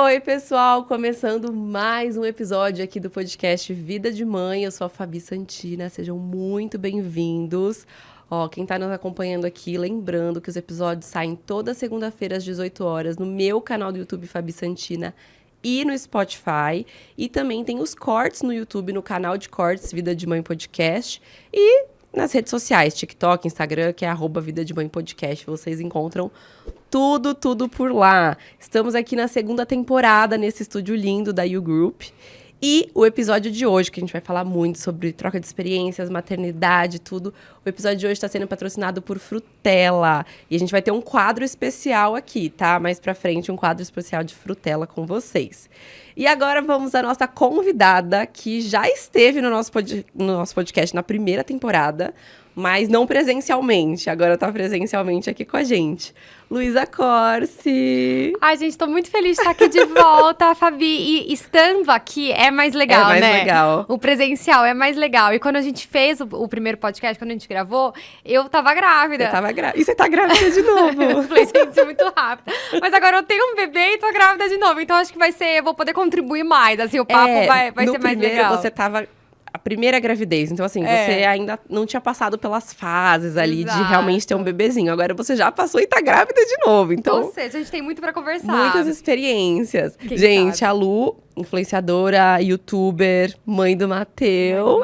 Oi, pessoal! Começando mais um episódio aqui do podcast Vida de Mãe. Eu sou a Fabi Santina, sejam muito bem-vindos. Ó, quem tá nos acompanhando aqui, lembrando que os episódios saem toda segunda-feira às 18 horas no meu canal do YouTube Fabi Santina e no Spotify. E também tem os cortes no YouTube, no canal de cortes Vida de Mãe Podcast. E nas redes sociais, TikTok, Instagram, que é @Vida de Mãe Podcast. Vocês encontram tudo por lá. Estamos aqui na segunda temporada, nesse estúdio lindo da You Group. E o episódio de hoje, que a gente vai falar muito sobre troca de experiências, maternidade, tudo. O episódio de hoje está sendo patrocinado por Frutella. E a gente vai ter um quadro especial aqui, tá? Mais pra frente, um quadro especial de Frutella com vocês. E agora vamos à nossa convidada, que já esteve no nosso podcast na primeira temporada, mas não presencialmente. Agora tá presencialmente aqui com a gente. Luísa Corsi. Ai, gente, tô muito feliz de estar aqui de volta, Fabi. E estando aqui é mais legal, né? É mais legal. O presencial é mais legal. E quando a gente fez o primeiro podcast, quando a gente gravou, eu tava grávida. Você tava grávida. E você tá grávida de novo. Eu falei, gente, isso é muito rápido. Mas agora eu tenho um bebê e tô grávida de novo. Então acho que vai ser, eu vou poder contribuir mais. Assim, o papo vai ser mais legal. Você tava a primeira gravidez. Então, assim, você ainda não tinha passado pelas fases ali de realmente ter um bebezinho. Agora você já passou e tá grávida de novo. Então, ou seja, a gente tem muito pra conversar. Muitas experiências. Quem gente, sabe? A Lu, influenciadora, youtuber, mãe do Mateu.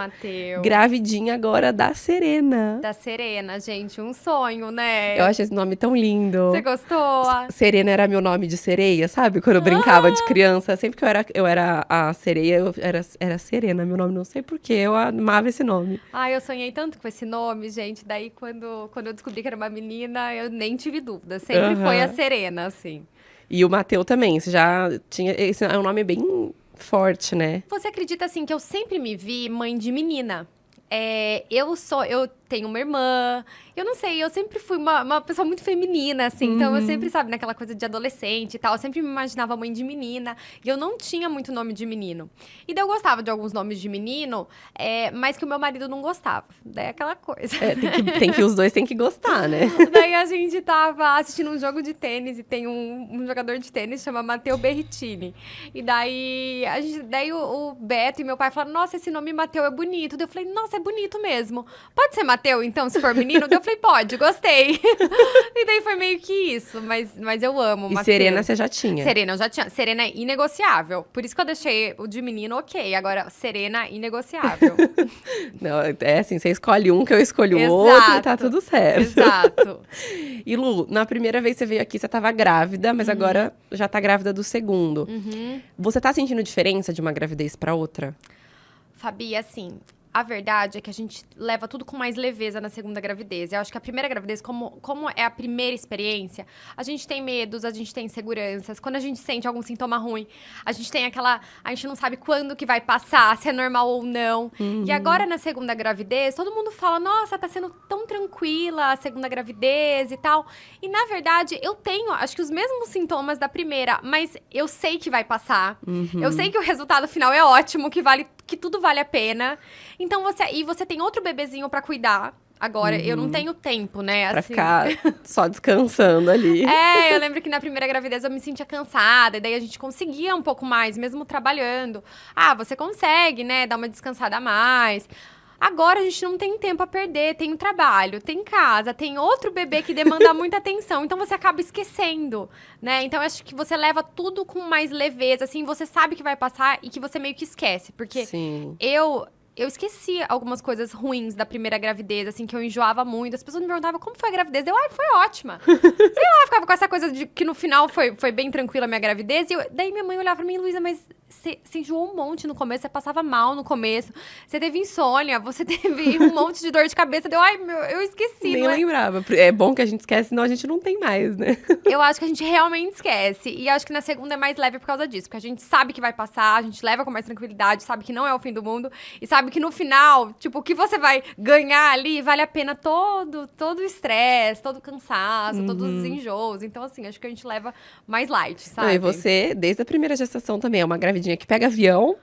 Gravidinha agora da Serena. Da Serena, gente. Um sonho, né? Eu acho esse nome tão lindo. Você gostou? Serena era meu nome de sereia, sabe? Quando eu brincava de criança. Sempre que eu era a sereia, eu era Serena. Meu nome, não sei porquê. Eu amava esse nome. Ai, eu sonhei tanto com esse nome, gente. Daí, quando eu descobri que era uma menina, eu nem tive dúvida. Sempre foi a Serena, assim. E o Mateu também, você já tinha... Esse é um nome bem forte, né? Você acredita, assim, que eu sempre me vi mãe de menina? Eu tenho uma irmã, eu não sei, eu sempre fui uma pessoa muito feminina, assim. Então, eu sempre, sabe, naquela coisa de adolescente e tal, eu sempre me imaginava mãe de menina. E eu não tinha muito nome de menino. E daí eu gostava de alguns nomes de menino, mas que o meu marido não gostava. Daí é aquela coisa. Os dois têm que gostar, né? Daí a gente tava assistindo um jogo de tênis e tem um jogador de tênis chama Matteo Berrettini. E daí, o Beto e meu pai falaram, nossa, esse nome Matteo é bonito. Daí eu falei, nossa, é bonito mesmo. Pode ser Mateu, então, se for menino? Daí eu falei, pode, gostei. E daí foi meio que isso, mas eu amo E Mateu. Serena você já tinha? Serena eu já tinha. Serena é inegociável. Por isso que eu deixei o de menino ok. Agora, Serena, inegociável. Não, assim, você escolhe um que eu escolho o outro e tá tudo certo. Exato. E Lu, na primeira vez que você veio aqui, você tava grávida, mas agora já tá grávida do segundo. Você tá sentindo diferença de uma gravidez pra outra? Fabi, assim, a verdade é que a gente leva tudo com mais leveza na segunda gravidez. Eu acho que a primeira gravidez, como é a primeira experiência, a gente tem medos, a gente tem inseguranças. Quando a gente sente algum sintoma ruim, a gente tem a gente não sabe quando que vai passar, se é normal ou não. E agora, na segunda gravidez, todo mundo fala, nossa, tá sendo tão tranquila a segunda gravidez e tal. E, na verdade, eu tenho, acho que os mesmos sintomas da primeira, mas eu sei que vai passar. Eu sei que o resultado final é ótimo, que tudo vale a pena. Então, você tem outro bebezinho pra cuidar. Agora, eu não tenho tempo, né? Pra assim. ficar só descansando ali. Eu lembro que na primeira gravidez eu me sentia cansada. E daí a gente conseguia um pouco mais, mesmo trabalhando. Você consegue, né? Dar uma descansada a mais. Agora a gente não tem tempo a perder, tem o trabalho, tem casa, tem outro bebê que demanda muita atenção, então você acaba esquecendo, né? Então eu acho que você leva tudo com mais leveza, assim, você sabe que vai passar e que você meio que esquece, porque Sim. eu esqueci algumas coisas ruins da primeira gravidez, assim, que eu enjoava muito. As pessoas me perguntavam como foi a gravidez. Foi ótima. Sei lá, ficava com essa coisa de que no final foi bem tranquila a minha gravidez. E daí minha mãe olhava pra mim, Luísa, mas você enjoou um monte no começo, você passava mal no começo, você teve insônia, você teve um monte de dor de cabeça. Eu esqueci. Nem lembrava. É bom que a gente esquece, senão a gente não tem mais, né? Eu acho que a gente realmente esquece. E acho que na segunda é mais leve por causa disso. Porque a gente sabe que vai passar, a gente leva com mais tranquilidade, sabe que não é o fim do mundo. E sabe que no final, tipo, o que você vai ganhar ali vale a pena todo o estresse, todo o cansaço, todos os enjoos. Então, assim, acho que a gente leva mais light, sabe? Não, e você, desde a primeira gestação também, é uma gravidinha que pega avião,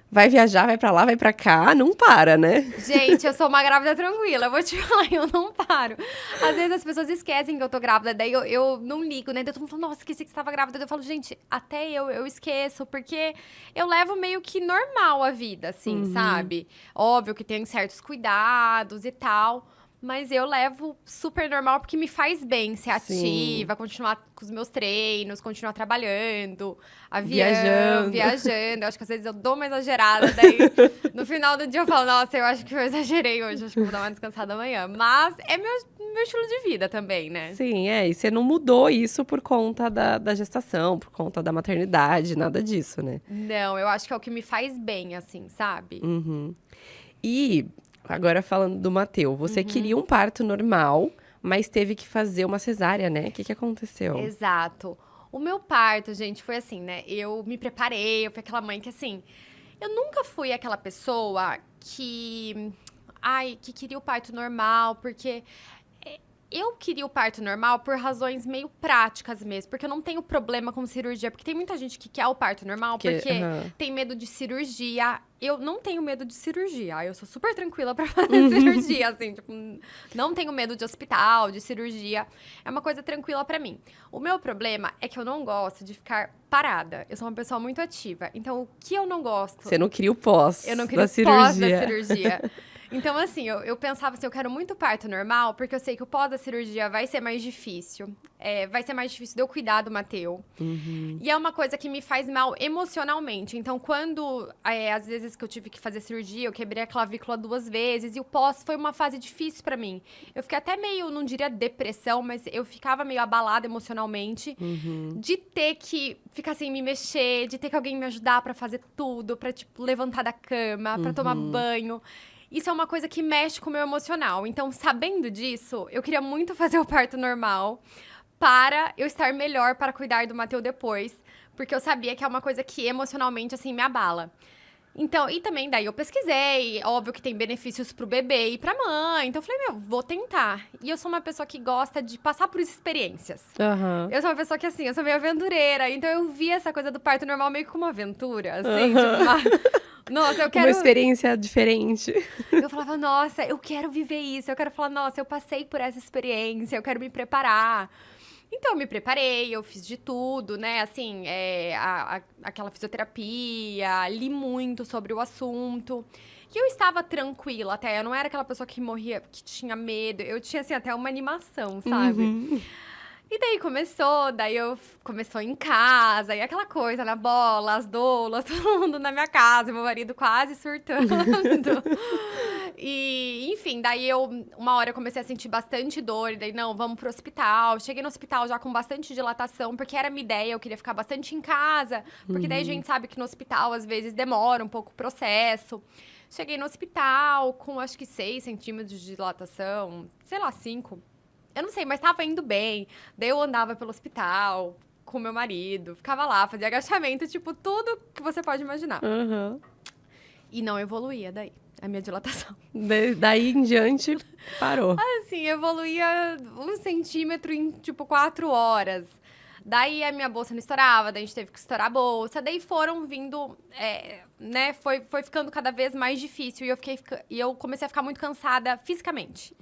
vai viajar, vai pra lá, vai pra cá, não para, né? Gente, eu sou uma grávida tranquila, eu vou te falar, eu não paro. Às vezes as pessoas esquecem que eu tô grávida, daí eu não ligo, né? Daí todo mundo fala, nossa, esqueci que você tava grávida. Daí eu falo, gente, até eu esqueço, porque eu levo meio que normal a vida, assim, sabe? Óbvio que tem certos cuidados e tal, mas eu levo super normal porque me faz bem ser ativa, continuar com os meus treinos, continuar trabalhando, Viajando. viajando. Eu acho que às vezes eu dou uma exagerada, daí no final do dia eu falo, nossa, eu acho que eu exagerei hoje, acho que eu vou dar uma descansada amanhã. Mas é meu estilo de vida também, né? Sim, e você não mudou isso por conta da gestação, por conta da maternidade, nada disso, né? Não, eu acho que é o que me faz bem, assim, sabe? E, agora falando do Mateu, você queria um parto normal, mas teve que fazer uma cesárea, né? O que aconteceu? Exato. O meu parto, gente, foi assim, né? Eu me preparei, eu fui aquela mãe que, assim, eu nunca fui aquela pessoa que queria o parto normal, porque eu queria o parto normal por razões meio práticas mesmo, porque eu não tenho problema com cirurgia, porque tem muita gente que quer o parto normal porque tem medo de cirurgia. Eu não tenho medo de cirurgia, eu sou super tranquila pra fazer cirurgia, assim, tipo, não tenho medo de hospital, de cirurgia, é uma coisa tranquila pra mim. O meu problema é que eu não gosto de ficar parada, eu sou uma pessoa muito ativa, então o que eu não gosto... Você não queria o pós Eu não queria o pós da cirurgia. Então, assim, eu pensava assim, eu quero muito parto normal, porque eu sei que o pós da cirurgia vai ser mais difícil. Vai ser mais difícil de eu cuidar do Mateu. E é uma coisa que me faz mal emocionalmente. Então, quando, às vezes que eu tive que fazer cirurgia, eu quebrei a clavícula 2 vezes, e o pós foi uma fase difícil pra mim. Eu fiquei até meio, não diria depressão, mas eu ficava meio abalada emocionalmente de ter que ficar sem me mexer, de ter que alguém me ajudar pra fazer tudo, pra, tipo, levantar da cama, pra tomar banho. Isso é uma coisa que mexe com o meu emocional. Então, sabendo disso, eu queria muito fazer o parto normal para eu estar melhor para cuidar do Mateu depois. Porque eu sabia que é uma coisa que emocionalmente, assim, me abala. Então, e também daí eu pesquisei, óbvio que tem benefícios pro bebê e pra mãe. Então eu falei, vou tentar. E eu sou uma pessoa que gosta de passar por experiências. Eu sou uma pessoa que, assim, eu sou meio aventureira. Então eu vi essa coisa do parto normal meio como uma aventura, assim, tipo, nossa, eu quero... Uma experiência diferente. Eu falava, nossa, eu quero viver isso. Eu quero falar, nossa, eu passei por essa experiência, eu quero me preparar. Então, eu me preparei, eu fiz de tudo, né? Assim, aquela fisioterapia, li muito sobre o assunto. E eu estava tranquila até. Eu não era aquela pessoa que morria, que tinha medo. Eu tinha, assim, até uma animação, sabe? E daí começou em casa, e aquela coisa, na bola, as doulas, todo mundo na minha casa, meu marido quase surtando. E, enfim, daí uma hora eu comecei a sentir bastante dor, e daí, não, vamos pro hospital. Cheguei no hospital já com bastante dilatação, porque era a minha ideia, eu queria ficar bastante em casa, porque daí a gente sabe que no hospital, às vezes, demora um pouco o processo. Cheguei no hospital com, acho que 6 centímetros de dilatação, sei lá, 5. Eu não sei, mas tava indo bem. Daí eu andava pelo hospital com meu marido, ficava lá, fazia agachamento, tipo, tudo que você pode imaginar. E não evoluía daí, a minha dilatação. Daí em diante, parou. Assim, evoluía 1 centímetro em, tipo, 4 horas. Daí a minha bolsa não estourava, daí a gente teve que estourar a bolsa. Daí foram vindo, né, foi ficando cada vez mais difícil. E eu comecei a ficar muito cansada fisicamente.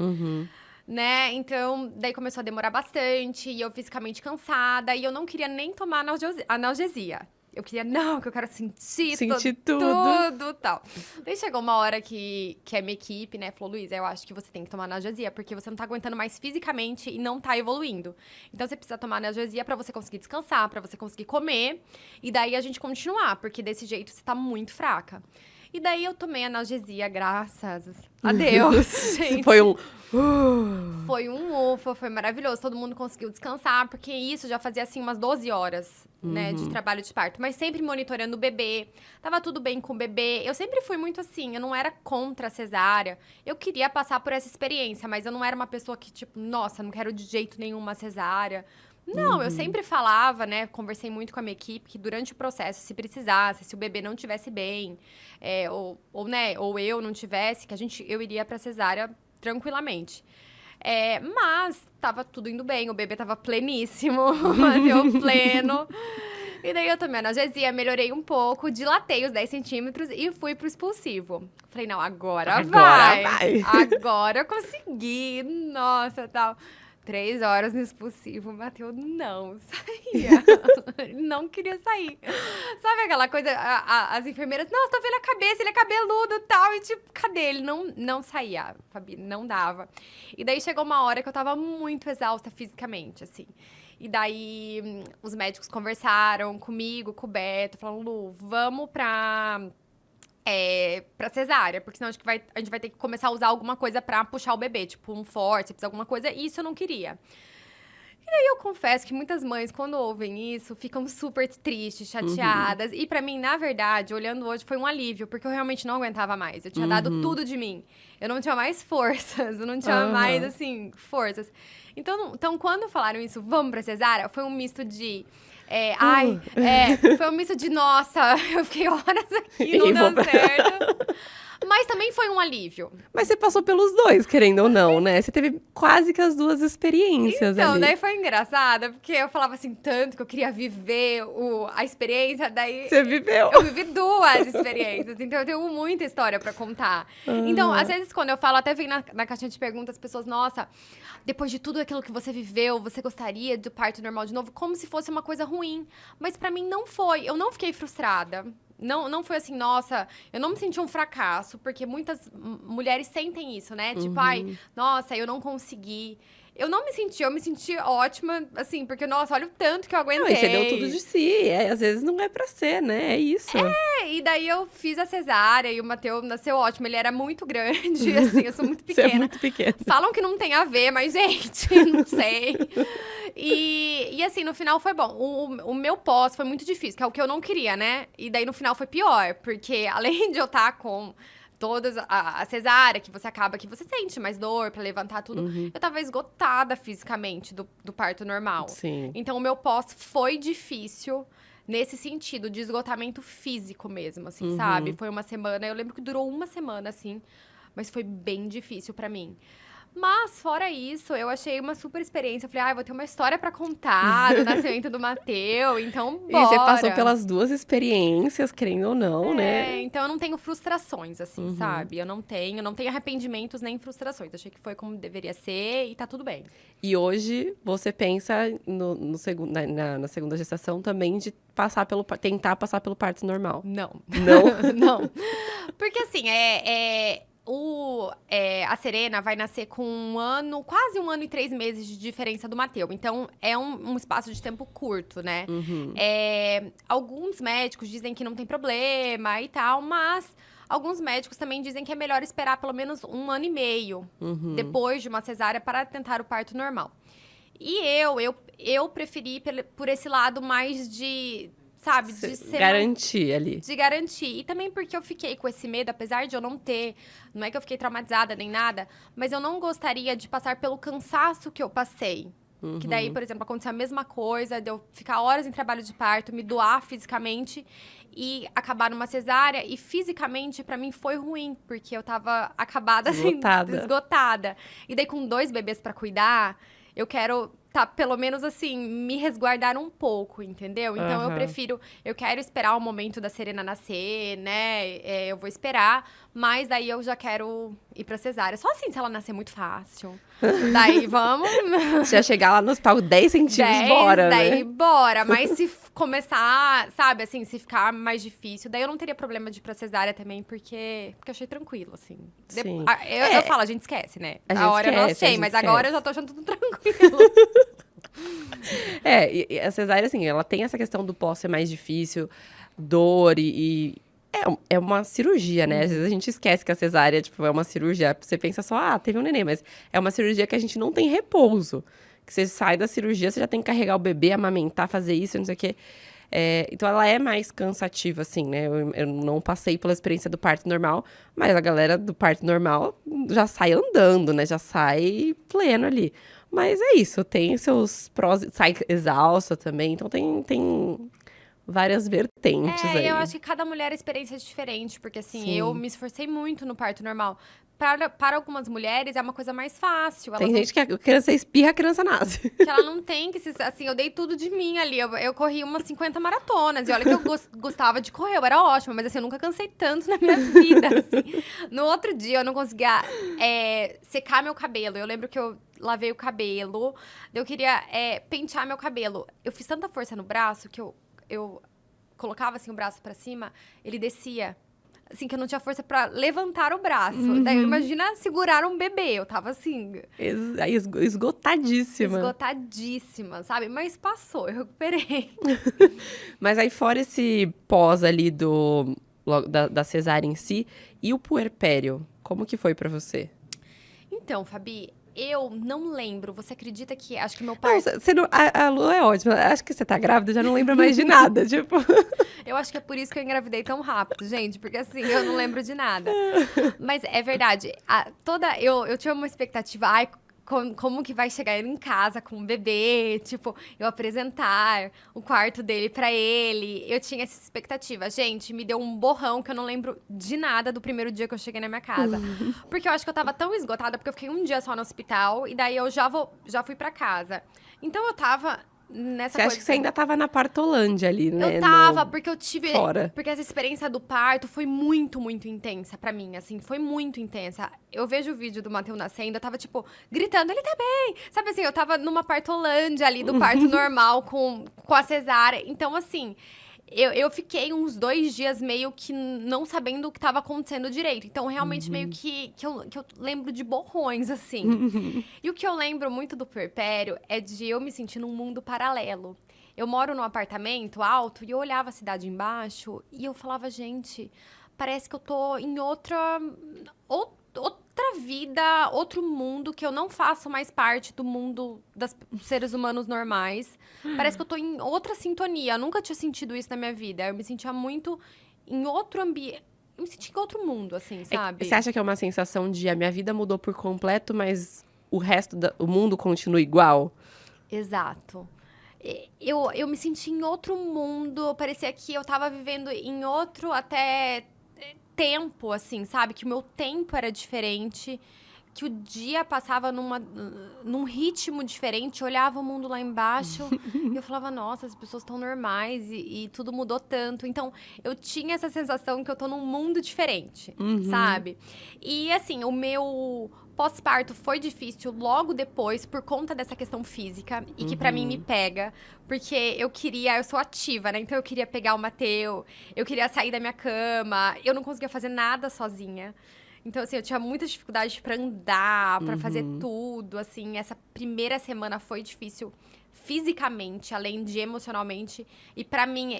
Né? Então, daí começou a demorar bastante, e eu fisicamente cansada, e eu não queria nem tomar analgesia. Eu queria, não, que eu quero sentir tudo, tal. Daí chegou uma hora que a minha equipe, né, falou, Luísa, eu acho que você tem que tomar analgesia, porque você não tá aguentando mais fisicamente e não tá evoluindo. Então, você precisa tomar analgesia pra você conseguir descansar, pra você conseguir comer, e daí a gente continuar, porque desse jeito você tá muito fraca. E daí eu tomei analgesia, graças a Deus, gente. Foi um... Foi um ufa, foi maravilhoso. Todo mundo conseguiu descansar, porque isso já fazia, assim, umas 12 horas, né, de trabalho de parto. Mas sempre monitorando o bebê, tava tudo bem com o bebê. Eu sempre fui muito assim, eu não era contra a cesárea. Eu queria passar por essa experiência, mas eu não era uma pessoa que, tipo, nossa, não quero de jeito nenhum uma cesárea. Não, eu sempre falava, né, conversei muito com a minha equipe, que durante o processo, se precisasse, se o bebê não estivesse bem, ou eu não tivesse, eu iria pra cesárea tranquilamente. Mas tava tudo indo bem, o bebê tava pleníssimo, Mateu pleno. E daí eu tomei analgesia, melhorei um pouco, dilatei os 10 centímetros e fui pro expulsivo. Falei, não, agora vai. Agora eu consegui. Nossa, tal. 3 horas no expulsivo, o Matheus não saía. Ele não queria sair. Sabe aquela coisa, as enfermeiras, não, tô vendo a cabeça, ele é cabeludo e tal. E tipo, cadê? Ele não saía, Fabi, não dava. E daí chegou uma hora que eu tava muito exausta fisicamente, assim. E daí os médicos conversaram comigo, com o Beto, falaram, Lu, vamos pra cesárea, porque senão a gente vai ter que começar a usar alguma coisa pra puxar o bebê, tipo um fórceps, alguma coisa, e isso eu não queria. E aí eu confesso que muitas mães, quando ouvem isso, ficam super tristes, chateadas. E pra mim, na verdade, olhando hoje, foi um alívio, porque eu realmente não aguentava mais. Eu tinha dado tudo de mim. Eu não tinha mais forças, eu não tinha mais, assim, forças. Então, quando falaram isso, vamos pra cesárea, foi um misto de... foi um misto de, nossa, eu fiquei horas aqui, não deu certo. Mas também foi um alívio. Mas você passou pelos dois, querendo ou não, né? Você teve quase que as duas experiências então, ali. Daí foi engraçado, porque eu falava assim tanto que eu queria viver a experiência, daí... Você viveu. Eu vivi 2 experiências, então eu tenho muita história pra contar. Então, às vezes, quando eu falo, até vem na caixinha de perguntas, as pessoas, nossa, depois de tudo aquilo que você viveu, você gostaria do parto normal de novo? Como se fosse uma coisa ruim. Mas pra mim não foi, eu não fiquei frustrada. Não foi assim, nossa, eu não me senti um fracasso, porque muitas mulheres sentem isso, né? Tipo, ai, nossa, eu não consegui. Eu não me senti, eu me senti ótima, assim, porque, nossa, olha o tanto que eu aguentei. Não, e você deu tudo de si, às vezes não é pra ser, né? É isso. E daí eu fiz a cesárea e o Matheus nasceu ótimo, ele era muito grande, assim, eu sou muito pequena. Você é muito pequena. Falam que não tem a ver, mas, gente, não sei. E assim, no final foi bom. O meu pós foi muito difícil, que é o que eu não queria, né? E daí no final foi pior, porque além de eu estar com todas a cesárea, que você acaba que você sente mais dor pra levantar tudo, eu tava esgotada fisicamente do parto normal. Sim. Então o meu pós foi difícil nesse sentido, de esgotamento físico mesmo, assim, sabe? Foi uma semana, eu lembro que durou uma semana, assim, mas foi bem difícil pra mim. Mas, fora isso, eu achei uma super experiência. Eu falei, vou ter uma história pra contar do nascimento do Matheus, então bora. E você passou pelas 2 experiências, querendo ou não, né? Então eu não tenho frustrações, assim, sabe? Eu não tenho arrependimentos nem frustrações. Achei que foi como deveria ser e tá tudo bem. E hoje, você pensa na segunda gestação também de tentar passar pelo parto normal? Não. Não? Não. Porque, assim, a Serena vai nascer com quase 1 ano e 3 meses de diferença do Matheus. Então, é um espaço de tempo curto, né? Alguns médicos dizem que não tem problema e tal, mas alguns médicos também dizem que é melhor esperar pelo menos 1 ano e meio depois de uma cesárea para tentar o parto normal. E eu preferi por esse lado mais de... sabe, de ser garantir ali. De garantir. E também porque eu fiquei com esse medo, apesar de eu não ter... Não é que eu fiquei traumatizada nem nada, mas eu não gostaria de passar pelo cansaço que eu passei. Que daí, por exemplo, aconteceu a mesma coisa, de eu ficar horas em trabalho de parto, me doar fisicamente e acabar numa cesárea. E fisicamente, pra mim, foi ruim, porque eu tava acabada, assim, esgotada. E daí, com 2 bebês pra cuidar, eu quero... pelo menos assim, me resguardar um pouco, entendeu? Então, eu quero esperar o momento da Serena nascer, né? Eu vou esperar, mas daí eu já quero ir pra cesárea. Só assim, se ela nascer muito fácil. Daí, vamos... Já chegar lá no hospital 10 centímetros, bora, daí, né? bora. Mas se começar, sabe, assim, se ficar mais difícil, daí eu não teria problema de ir pra cesárea também, porque eu achei tranquilo, assim. Sim. Eu falo, a gente esquece, né? A hora eu não sei, mas agora eu já tô achando tudo tranquilo. E a cesárea, assim, ela tem essa questão do pós ser mais difícil, dor e é uma cirurgia, né? Às vezes a gente esquece que a cesárea, tipo, é uma cirurgia. Você pensa só, teve um neném, mas é uma cirurgia que a gente não tem repouso. Que você sai da cirurgia, você já tem que carregar o bebê, amamentar, fazer isso, não sei o quê. Então, ela é mais cansativa, assim, né? Eu não passei pela experiência do parto normal, mas a galera do parto normal já sai andando, né? Já sai pleno ali. Mas é isso, tem seus prós, sai exausta também, então tem várias vertentes aí. Eu acho que cada mulher a experiência é diferente, porque assim, eu me esforcei muito no parto normal para algumas mulheres é uma coisa mais fácil. Tem gente que a criança espirra, a criança nasce. Que ela não tem que se... Assim, eu dei tudo de mim ali. Eu corri umas 50 maratonas. E olha que eu gostava de correr, eu era ótima. Mas assim, eu nunca cansei tanto na minha vida, assim. No outro dia, eu não conseguia secar meu cabelo. Eu lembro que eu lavei o cabelo. Eu queria pentear meu cabelo. Eu fiz tanta força no braço que eu colocava assim o braço pra cima, ele descia. Assim, que eu não tinha força pra levantar o braço. Daí, imagina segurar um bebê. Eu tava assim... Esgotadíssima. Esgotadíssima, sabe? Mas passou, eu recuperei. Mas aí, fora esse pós ali da cesárea em si, e o puerpério, como que foi pra você? Então, Fabi, eu não lembro. Você acredita que... Acho que meu pai... Não, a Lu é ótima. Acho que você tá grávida, já não lembra mais de nada, tipo... Eu acho que é por isso que eu engravidei tão rápido, gente. Porque assim, eu não lembro de nada. Mas é verdade. Eu tinha uma expectativa... Ai, como que vai chegar ele em casa com o bebê, tipo, eu apresentar o quarto dele pra ele. Eu tinha essa expectativa. Gente, me deu um borrão que eu não lembro de nada do primeiro dia que eu cheguei na minha casa. Porque eu acho que eu tava tão esgotada, porque eu fiquei um dia só no hospital, e daí eu já fui pra casa. Então eu tava... Você acha que você ainda tava na Partolândia ali, né? Eu tava, porque eu tive... Fora. Porque essa experiência do parto foi muito, muito intensa pra mim, assim. Foi muito intensa. Eu vejo o vídeo do Matheus nascendo, eu tava, tipo, gritando, ele tá bem! Sabe assim, eu tava numa Partolândia ali, do parto normal, com a cesárea. Então, assim... Eu fiquei uns 2 dias meio que não sabendo o que estava acontecendo direito. Então, realmente, meio que eu lembro de borrões, assim. E o que eu lembro muito do puerpério é de eu me sentir num mundo paralelo. Eu moro num apartamento alto e eu olhava a cidade embaixo e eu falava, gente, parece que eu tô em outra vida, outro mundo, que eu não faço mais parte do mundo dos seres humanos normais. Parece que eu tô em outra sintonia. Eu nunca tinha sentido isso na minha vida. Eu me sentia muito em outro ambiente. Eu me sentia em outro mundo, assim, sabe? Você acha que é uma sensação de a minha vida mudou por completo, mas o resto do mundo continua igual? Exato. Eu me senti em outro mundo. Parecia que eu tava vivendo em outro até... tempo, assim, sabe? Que o meu tempo era diferente, que o dia passava num ritmo diferente, eu olhava o mundo lá embaixo e eu falava, nossa, as pessoas estão normais e tudo mudou tanto. Então, eu tinha essa sensação que eu tô num mundo diferente, sabe? E, assim, o meu pós-parto foi difícil logo depois por conta dessa questão física e que pra mim me pega, porque eu sou ativa, né? Então eu queria pegar o Matheus, eu queria sair da minha cama, eu não conseguia fazer nada sozinha. Então, assim, eu tinha muita dificuldade pra andar, pra fazer tudo, assim. Essa primeira semana foi difícil fisicamente, além de emocionalmente. E pra mim,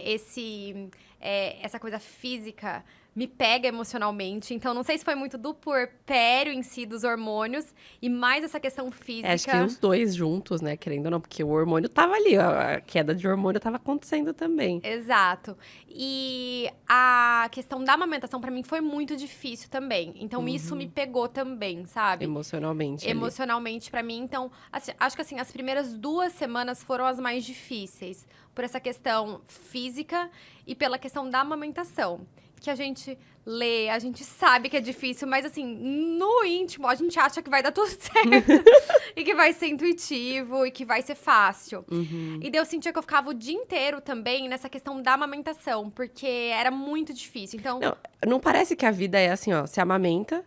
essa coisa física me pega emocionalmente. Então, não sei se foi muito do puerpério em si, dos hormônios, e mais essa questão física. Acho que os dois juntos, né? Querendo ou não, porque o hormônio tava ali, a queda de hormônio tava acontecendo também. Exato. E a questão da amamentação, pra mim, foi muito difícil também. Então, isso me pegou também, sabe? Emocionalmente. Emocionalmente pra mim. Então, acho que assim, as primeiras 2 semanas foram as mais difíceis. Por essa questão física e pela questão da amamentação. Que a gente lê, a gente sabe que é difícil, mas assim, no íntimo, a gente acha que vai dar tudo certo. E que vai ser intuitivo e que vai ser fácil. E daí eu sentia que eu ficava o dia inteiro também nessa questão da amamentação, porque era muito difícil. Então, Não parece que a vida é assim, ó, você amamenta,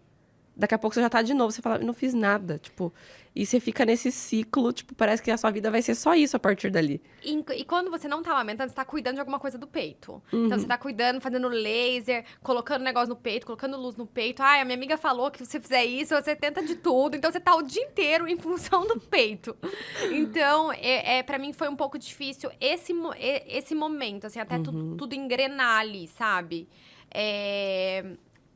daqui a pouco você já tá de novo, você fala, eu não fiz nada, tipo... E você fica nesse ciclo, tipo, parece que a sua vida vai ser só isso a partir dali. E quando você não tá amamentando, você tá cuidando de alguma coisa do peito. Então, você tá cuidando, fazendo laser, colocando negócio no peito, colocando luz no peito. Ai, a minha amiga falou que se você fizer isso, você tenta de tudo. Então, você tá o dia inteiro em função do peito. Então, pra mim, foi um pouco difícil esse momento, assim, até tudo engrenar ali, sabe?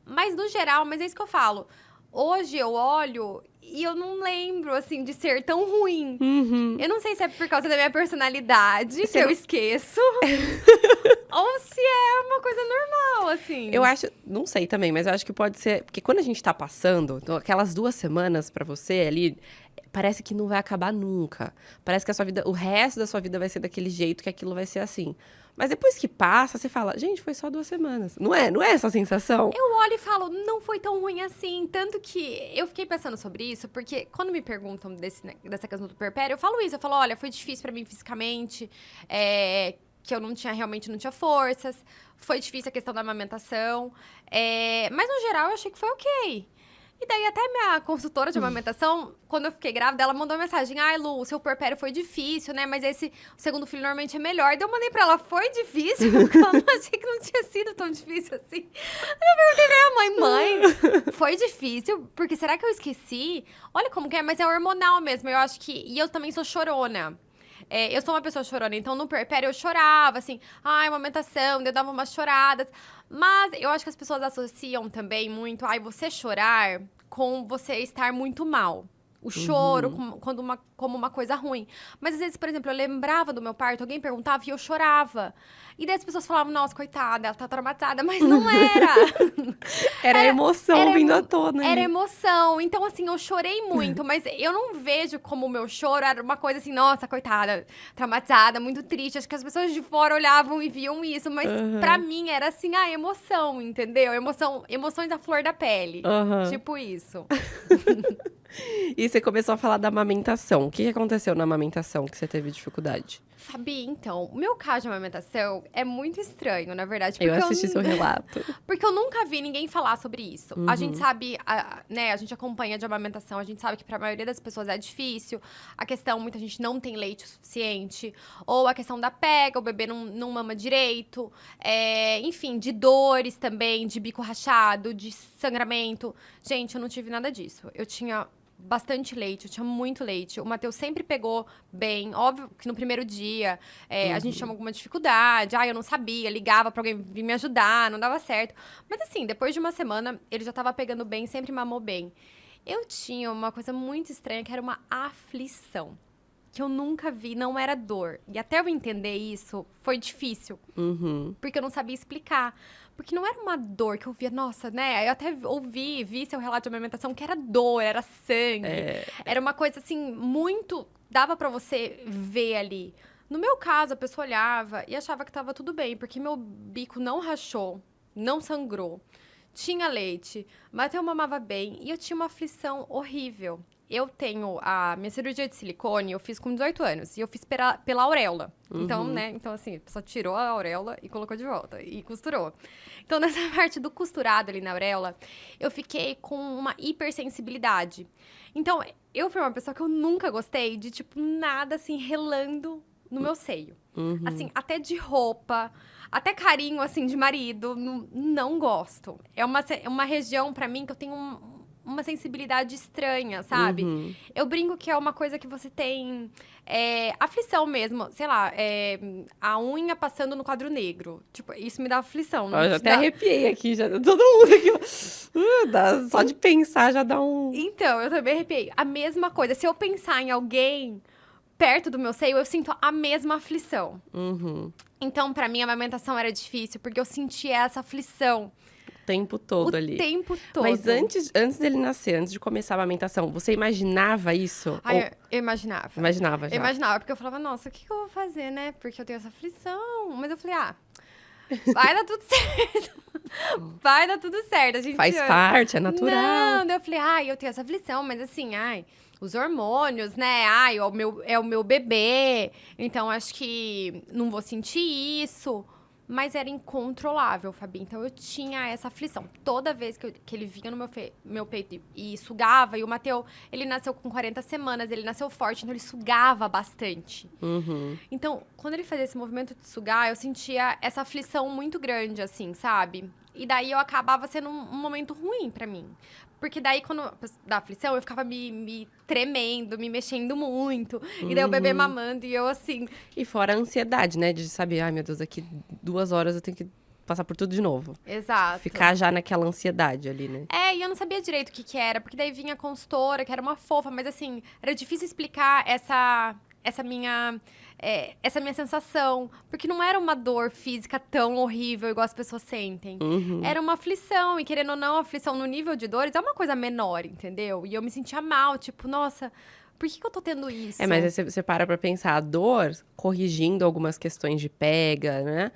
Mas, no geral, mas é isso que eu falo. Hoje, eu olho... E eu não lembro, assim, de ser tão ruim. Eu não sei se é por causa da minha personalidade, que eu esqueço. Ou se é uma coisa normal, assim. Eu acho... Não sei também, mas eu acho que pode ser... Porque quando a gente tá passando... Então, aquelas 2 semanas pra você ali... parece que não vai acabar nunca. Parece que a sua vida, o resto da sua vida vai ser daquele jeito, que aquilo vai ser assim. Mas depois que passa, você fala, gente, foi só 2 semanas. Não é essa a sensação? Eu olho e falo, não foi tão ruim assim. Tanto que eu fiquei pensando sobre isso, porque quando me perguntam dessa questão do puerpério, eu falo isso. Eu falo, olha, foi difícil pra mim fisicamente, que eu realmente não tinha forças. Foi difícil a questão da amamentação. Mas, no geral, eu achei que foi ok. E daí, até minha consultora de amamentação, quando eu fiquei grávida, ela mandou uma mensagem. Ai, Lu, o seu puerpério foi difícil, né? Mas o segundo filho normalmente é melhor. Daí eu mandei pra ela, foi difícil? Eu achei que não tinha sido tão difícil assim. Aí eu perguntei pra minha mãe, foi difícil? Porque será que eu esqueci? Olha como que é, mas é hormonal mesmo. Eu acho que... E eu também sou chorona. Eu sou uma pessoa chorona, então no puerpério eu chorava, assim, amamentação, eu dava umas choradas. Mas eu acho que as pessoas associam também muito, você chorar com você estar muito mal. O choro como uma coisa ruim. Mas às vezes, por exemplo, eu lembrava do meu parto, alguém perguntava e eu chorava. E daí as pessoas falavam, nossa, coitada, ela tá traumatizada, mas não era. Era emoção vindo à tona. Era emoção. Então, assim, eu chorei muito, mas eu não vejo como o meu choro era uma coisa assim, nossa, coitada, traumatizada, muito triste. Acho que as pessoas de fora olhavam e viam isso, mas pra mim era assim, emoção, entendeu? Emoções à flor da pele. Tipo isso. E você começou a falar da amamentação. O que aconteceu na amamentação que você teve dificuldade? Fabi, então, o meu caso de amamentação é muito estranho, na verdade. Eu assisti seu relato. Porque eu nunca vi ninguém falar sobre isso. A gente sabe, né, a gente acompanha de amamentação, a gente sabe que pra maioria das pessoas é difícil. A questão, muita gente não tem leite o suficiente. Ou a questão da pega, o bebê não mama direito. Enfim, de dores também, de bico rachado, de sangramento. Gente, eu não tive nada disso. Eu tinha bastante leite, eu tinha muito leite. O Matheus sempre pegou bem. Óbvio que no primeiro dia a gente tinha alguma dificuldade. Eu não sabia, ligava pra alguém vir me ajudar, não dava certo. Mas assim, depois de uma semana, ele já tava pegando bem, sempre mamou bem. Eu tinha uma coisa muito estranha, que era uma aflição. Que eu nunca vi, não era dor. E até eu entender isso, foi difícil. Porque eu não sabia explicar. Porque não era uma dor que eu via, nossa, né? Eu até vi seu relato de amamentação, que era dor, era sangue. Era uma coisa, assim, muito... Dava pra você ver ali. No meu caso, a pessoa olhava e achava que tava tudo bem. Porque meu bico não rachou, não sangrou. Tinha leite, Matheus mamava bem. E eu tinha uma aflição horrível. Eu tenho a minha cirurgia de silicone, eu fiz com 18 anos. E eu fiz pela auréola. Então, né? Então, assim, a pessoa tirou a auréola e colocou de volta. E costurou. Então, nessa parte do costurado ali na auréola, eu fiquei com uma hipersensibilidade. Então, eu fui uma pessoa que eu nunca gostei de, tipo, nada, assim, relando no meu seio. Assim, até de roupa, até carinho, assim, de marido, não gosto. É uma região, pra mim, que eu tenho uma sensibilidade estranha, sabe? Eu brinco que é uma coisa que você tem aflição mesmo. Sei lá, a unha passando no quadro negro. Tipo, isso me dá aflição. Eu já até arrepiei aqui, já, todo mundo aqui. Só de pensar já dá um... Então, eu também arrepiei. A mesma coisa. Se eu pensar em alguém perto do meu seio, eu sinto a mesma aflição. Então, pra mim, a amamentação era difícil, porque eu sentia essa aflição. O tempo todo ali. O tempo todo. Mas antes dele nascer, antes de começar a amamentação, você imaginava isso? Eu imaginava. Imaginava já? Eu imaginava, porque eu falava, nossa, o que eu vou fazer, né? Porque eu tenho essa aflição. Mas eu falei, vai dar tudo certo. Vai dar tudo certo. A gente faz parte, é natural. Não, daí eu falei, eu tenho essa aflição, mas assim, os hormônios, né? É o meu bebê. Então, acho que não vou sentir isso. Mas era incontrolável, Fabi. Então, eu tinha essa aflição. Toda vez que ele vinha no meu peito e sugava, e o Matheus, ele nasceu com 40 semanas, ele nasceu forte, então ele sugava bastante. Então, quando ele fazia esse movimento de sugar, eu sentia essa aflição muito grande, assim, sabe? E daí, eu acabava sendo um momento ruim pra mim. Porque daí, quando da aflição, eu ficava me tremendo, me mexendo muito. E daí o bebê mamando e eu assim... E fora a ansiedade, né? De saber, ai meu Deus, daqui 2 horas eu tenho que passar por tudo de novo. Exato. Ficar já naquela ansiedade ali, né? E eu não sabia direito o que era. Porque daí vinha a consultora, que era uma fofa. Mas assim, era difícil explicar essa minha sensação. Porque não era uma dor física tão horrível igual as pessoas sentem. Era uma aflição. E querendo ou não, a aflição no nível de dores é uma coisa menor, entendeu? E eu me sentia mal, tipo, nossa, Por que eu tô tendo isso? Mas aí você para pra pensar, a dor, corrigindo algumas questões de pega, né?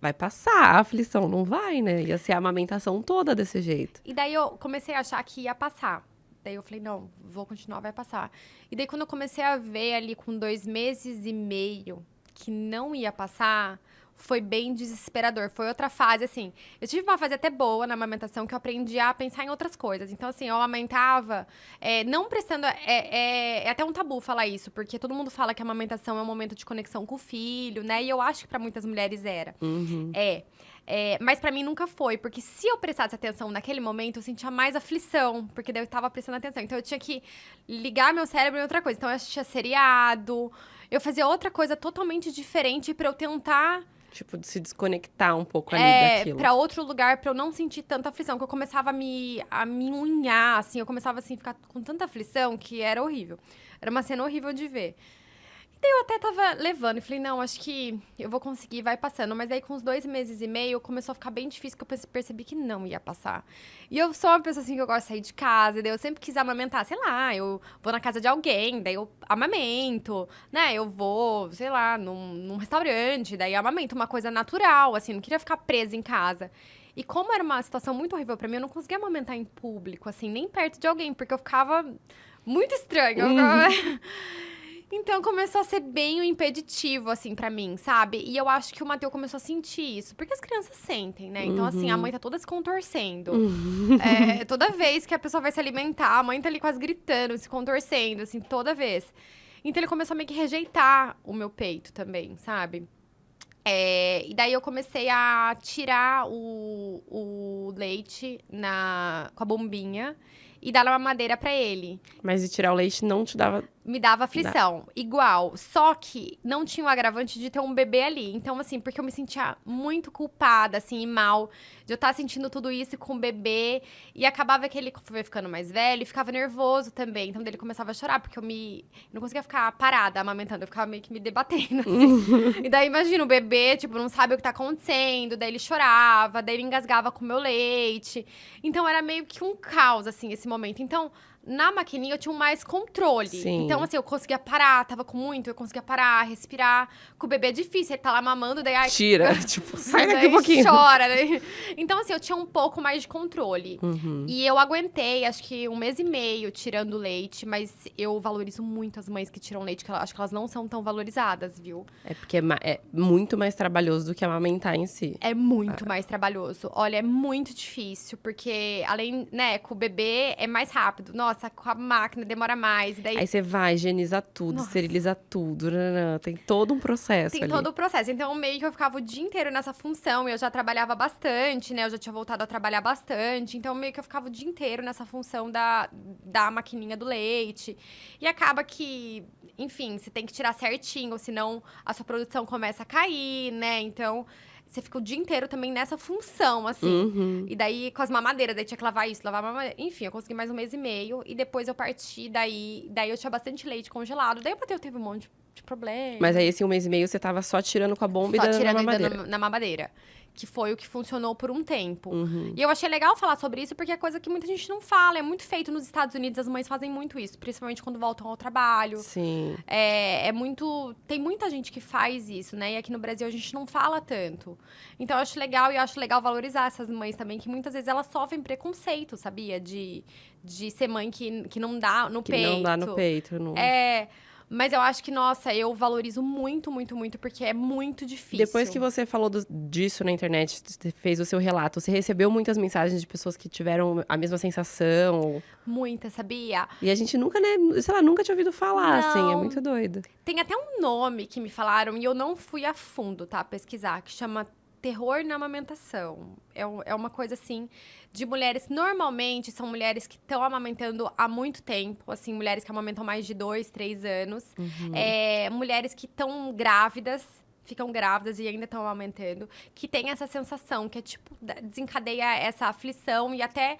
Vai passar, a aflição não vai, né? Ia ser a amamentação toda desse jeito. E daí eu comecei a achar que ia passar. Daí eu falei, não, vou continuar, vai passar. E daí quando eu comecei a ver ali com 2 meses e meio que não ia passar, foi bem desesperador. Foi outra fase, assim. Eu tive uma fase até boa na amamentação, que eu aprendi a pensar em outras coisas. Então, assim, eu amamentava, não prestando... É até um tabu falar isso, porque todo mundo fala que a amamentação é um momento de conexão com o filho, né? E eu acho que pra muitas mulheres era. Mas pra mim nunca foi, porque se eu prestasse atenção naquele momento, eu sentia mais aflição, porque daí eu tava prestando atenção. Então eu tinha que ligar meu cérebro em outra coisa. Então eu assistia seriado, eu fazia outra coisa totalmente diferente pra eu tentar... Tipo, de se desconectar um pouco ali daquilo. Pra outro lugar, pra eu não sentir tanta aflição, que eu começava a me unhar, assim, eu começava, assim, a ficar com tanta aflição que era horrível. Era uma cena horrível de ver. Daí eu até tava levando e falei, não, acho que eu vou conseguir, vai passando. Mas daí com uns 2 meses e meio começou a ficar bem difícil, que eu percebi que não ia passar. E eu sou uma pessoa assim que eu gosto de sair de casa, daí eu sempre quis amamentar, sei lá, eu vou na casa de alguém, daí eu amamento, né? Eu vou, sei lá, num restaurante, daí eu amamento, uma coisa natural, assim, não queria ficar presa em casa. E como era uma situação muito horrível pra mim, eu não conseguia amamentar em público, assim, nem perto de alguém, porque eu ficava muito estranha. Então, começou a ser bem um impeditivo, assim, pra mim, sabe? E eu acho que o Matheus começou a sentir isso. Porque as crianças sentem, né? Então, assim, a mãe tá toda se contorcendo. Toda vez que a pessoa vai se alimentar, a mãe tá ali quase gritando, se contorcendo, assim, toda vez. Então, ele começou a meio que rejeitar o meu peito também, sabe? E daí eu comecei a tirar o leite com a bombinha e dar uma mamadeira pra ele. Mas de tirar o leite não te dava... Me dava aflição, igual. Só que não tinha o agravante de ter um bebê ali. Então, assim, porque eu me sentia muito culpada, assim, e mal de eu estar sentindo tudo isso com o bebê. E acabava que ele foi ficando mais velho e ficava nervoso também. Então, ele começava a chorar, porque eu não conseguia ficar parada amamentando. Eu ficava meio que me debatendo, assim. E daí, imagina, o bebê, tipo, não sabe o que tá acontecendo. Daí ele chorava, daí ele engasgava com o meu leite. Então, era meio que um caos, assim, esse momento. Então... Na maquininha eu tinha mais controle. Sim. Então, assim, eu conseguia parar, tava com muito, eu conseguia parar, respirar. Com o bebê é difícil, ele tá lá mamando, daí... Tira, tipo, sai daqui um pouquinho. Chora, daí... Então, assim, eu tinha um pouco mais de controle. E eu aguentei, acho que 1 mês e meio tirando leite, mas eu valorizo muito as mães que tiram leite, que eu acho que elas não são tão valorizadas, viu? É porque é muito mais trabalhoso do que amamentar em si. É muito mais trabalhoso. Olha, é muito difícil, porque além, né, com o bebê é mais rápido. Nossa, com a máquina demora mais. Daí... Aí você vai, higieniza tudo, esteriliza tudo. Tem todo um processo Tem ali. todo o processo. Então, meio que eu ficava o dia inteiro nessa função. Eu já trabalhava bastante, né? Eu já tinha voltado a trabalhar bastante. Então, meio que eu ficava o dia inteiro nessa função da maquininha do leite. E acaba que, enfim, você tem que tirar certinho, senão a sua produção começa a cair, né? Então... Você fica o dia inteiro também nessa função, assim. E daí, com as mamadeiras, daí tinha que lavar isso, lavar a mamadeira. Enfim, eu consegui mais 1 mês e meio. E depois eu parti, daí eu tinha bastante leite congelado. Daí o Matheus teve um monte de problema. Mas aí, esse 1 mês e meio, você tava só tirando com a bomba e Só dando tirando na e mamadeira. dando na mamadeira. Que foi o que funcionou por um tempo. E eu achei legal falar sobre isso, porque é coisa que muita gente não fala. É muito feito nos Estados Unidos, as mães fazem muito isso. Principalmente quando voltam ao trabalho. Sim. Tem muita gente que faz isso, né? E aqui no Brasil a gente não fala tanto. Então eu acho legal, e eu acho legal valorizar essas mães também, que muitas vezes elas sofrem preconceito, sabia? De ser mãe que não dá no peito. Que não dá no peito. Não... Mas eu acho que, nossa, eu valorizo muito, muito, muito, porque é muito difícil. Depois que você falou disso na internet, você fez o seu relato, você recebeu muitas mensagens de pessoas que tiveram a mesma sensação? Muita, sabia? E a gente nunca, né, sei lá, nunca tinha ouvido falar, assim, é muito doido. Tem até um nome que me falaram, e eu não fui a fundo, tá, pesquisar, que chama terror na amamentação. É uma coisa, assim, de mulheres... Normalmente, são mulheres que estão amamentando há muito tempo. Assim, mulheres que amamentam mais de 2, 3 anos. Mulheres que estão grávidas, ficam grávidas e ainda estão amamentando. Que tem essa sensação, que é, tipo, desencadeia essa aflição e até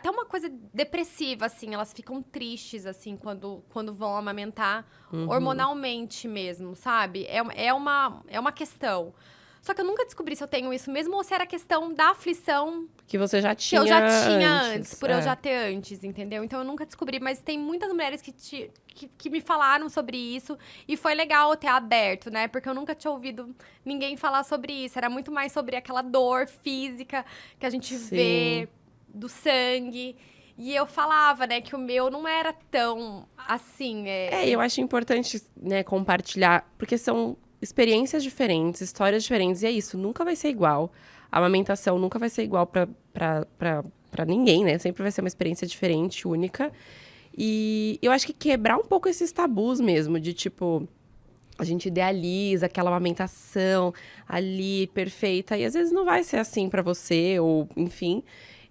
uma coisa depressiva, assim. Elas ficam tristes, assim, quando vão amamentar. Hormonalmente mesmo, sabe? É uma questão. Só que eu nunca descobri se eu tenho isso mesmo ou se era questão da aflição Que você já que tinha eu já tinha antes, por eu é. já ter antes, entendeu? Então eu nunca descobri, mas tem muitas mulheres que me falaram sobre isso e foi legal ter aberto, né? Porque eu nunca tinha ouvido ninguém falar sobre isso. Era muito mais sobre aquela dor física que a gente Sim. vê do sangue. E eu falava, né, que o meu não era tão assim. Eu acho importante, né, compartilhar, porque são experiências diferentes, histórias diferentes, e é isso, nunca vai ser igual. A amamentação nunca vai ser igual pra ninguém, né? Sempre vai ser uma experiência diferente, única. E eu acho que quebrar um pouco esses tabus mesmo, de tipo, a gente idealiza aquela amamentação ali, perfeita, e às vezes não vai ser assim pra você, ou enfim.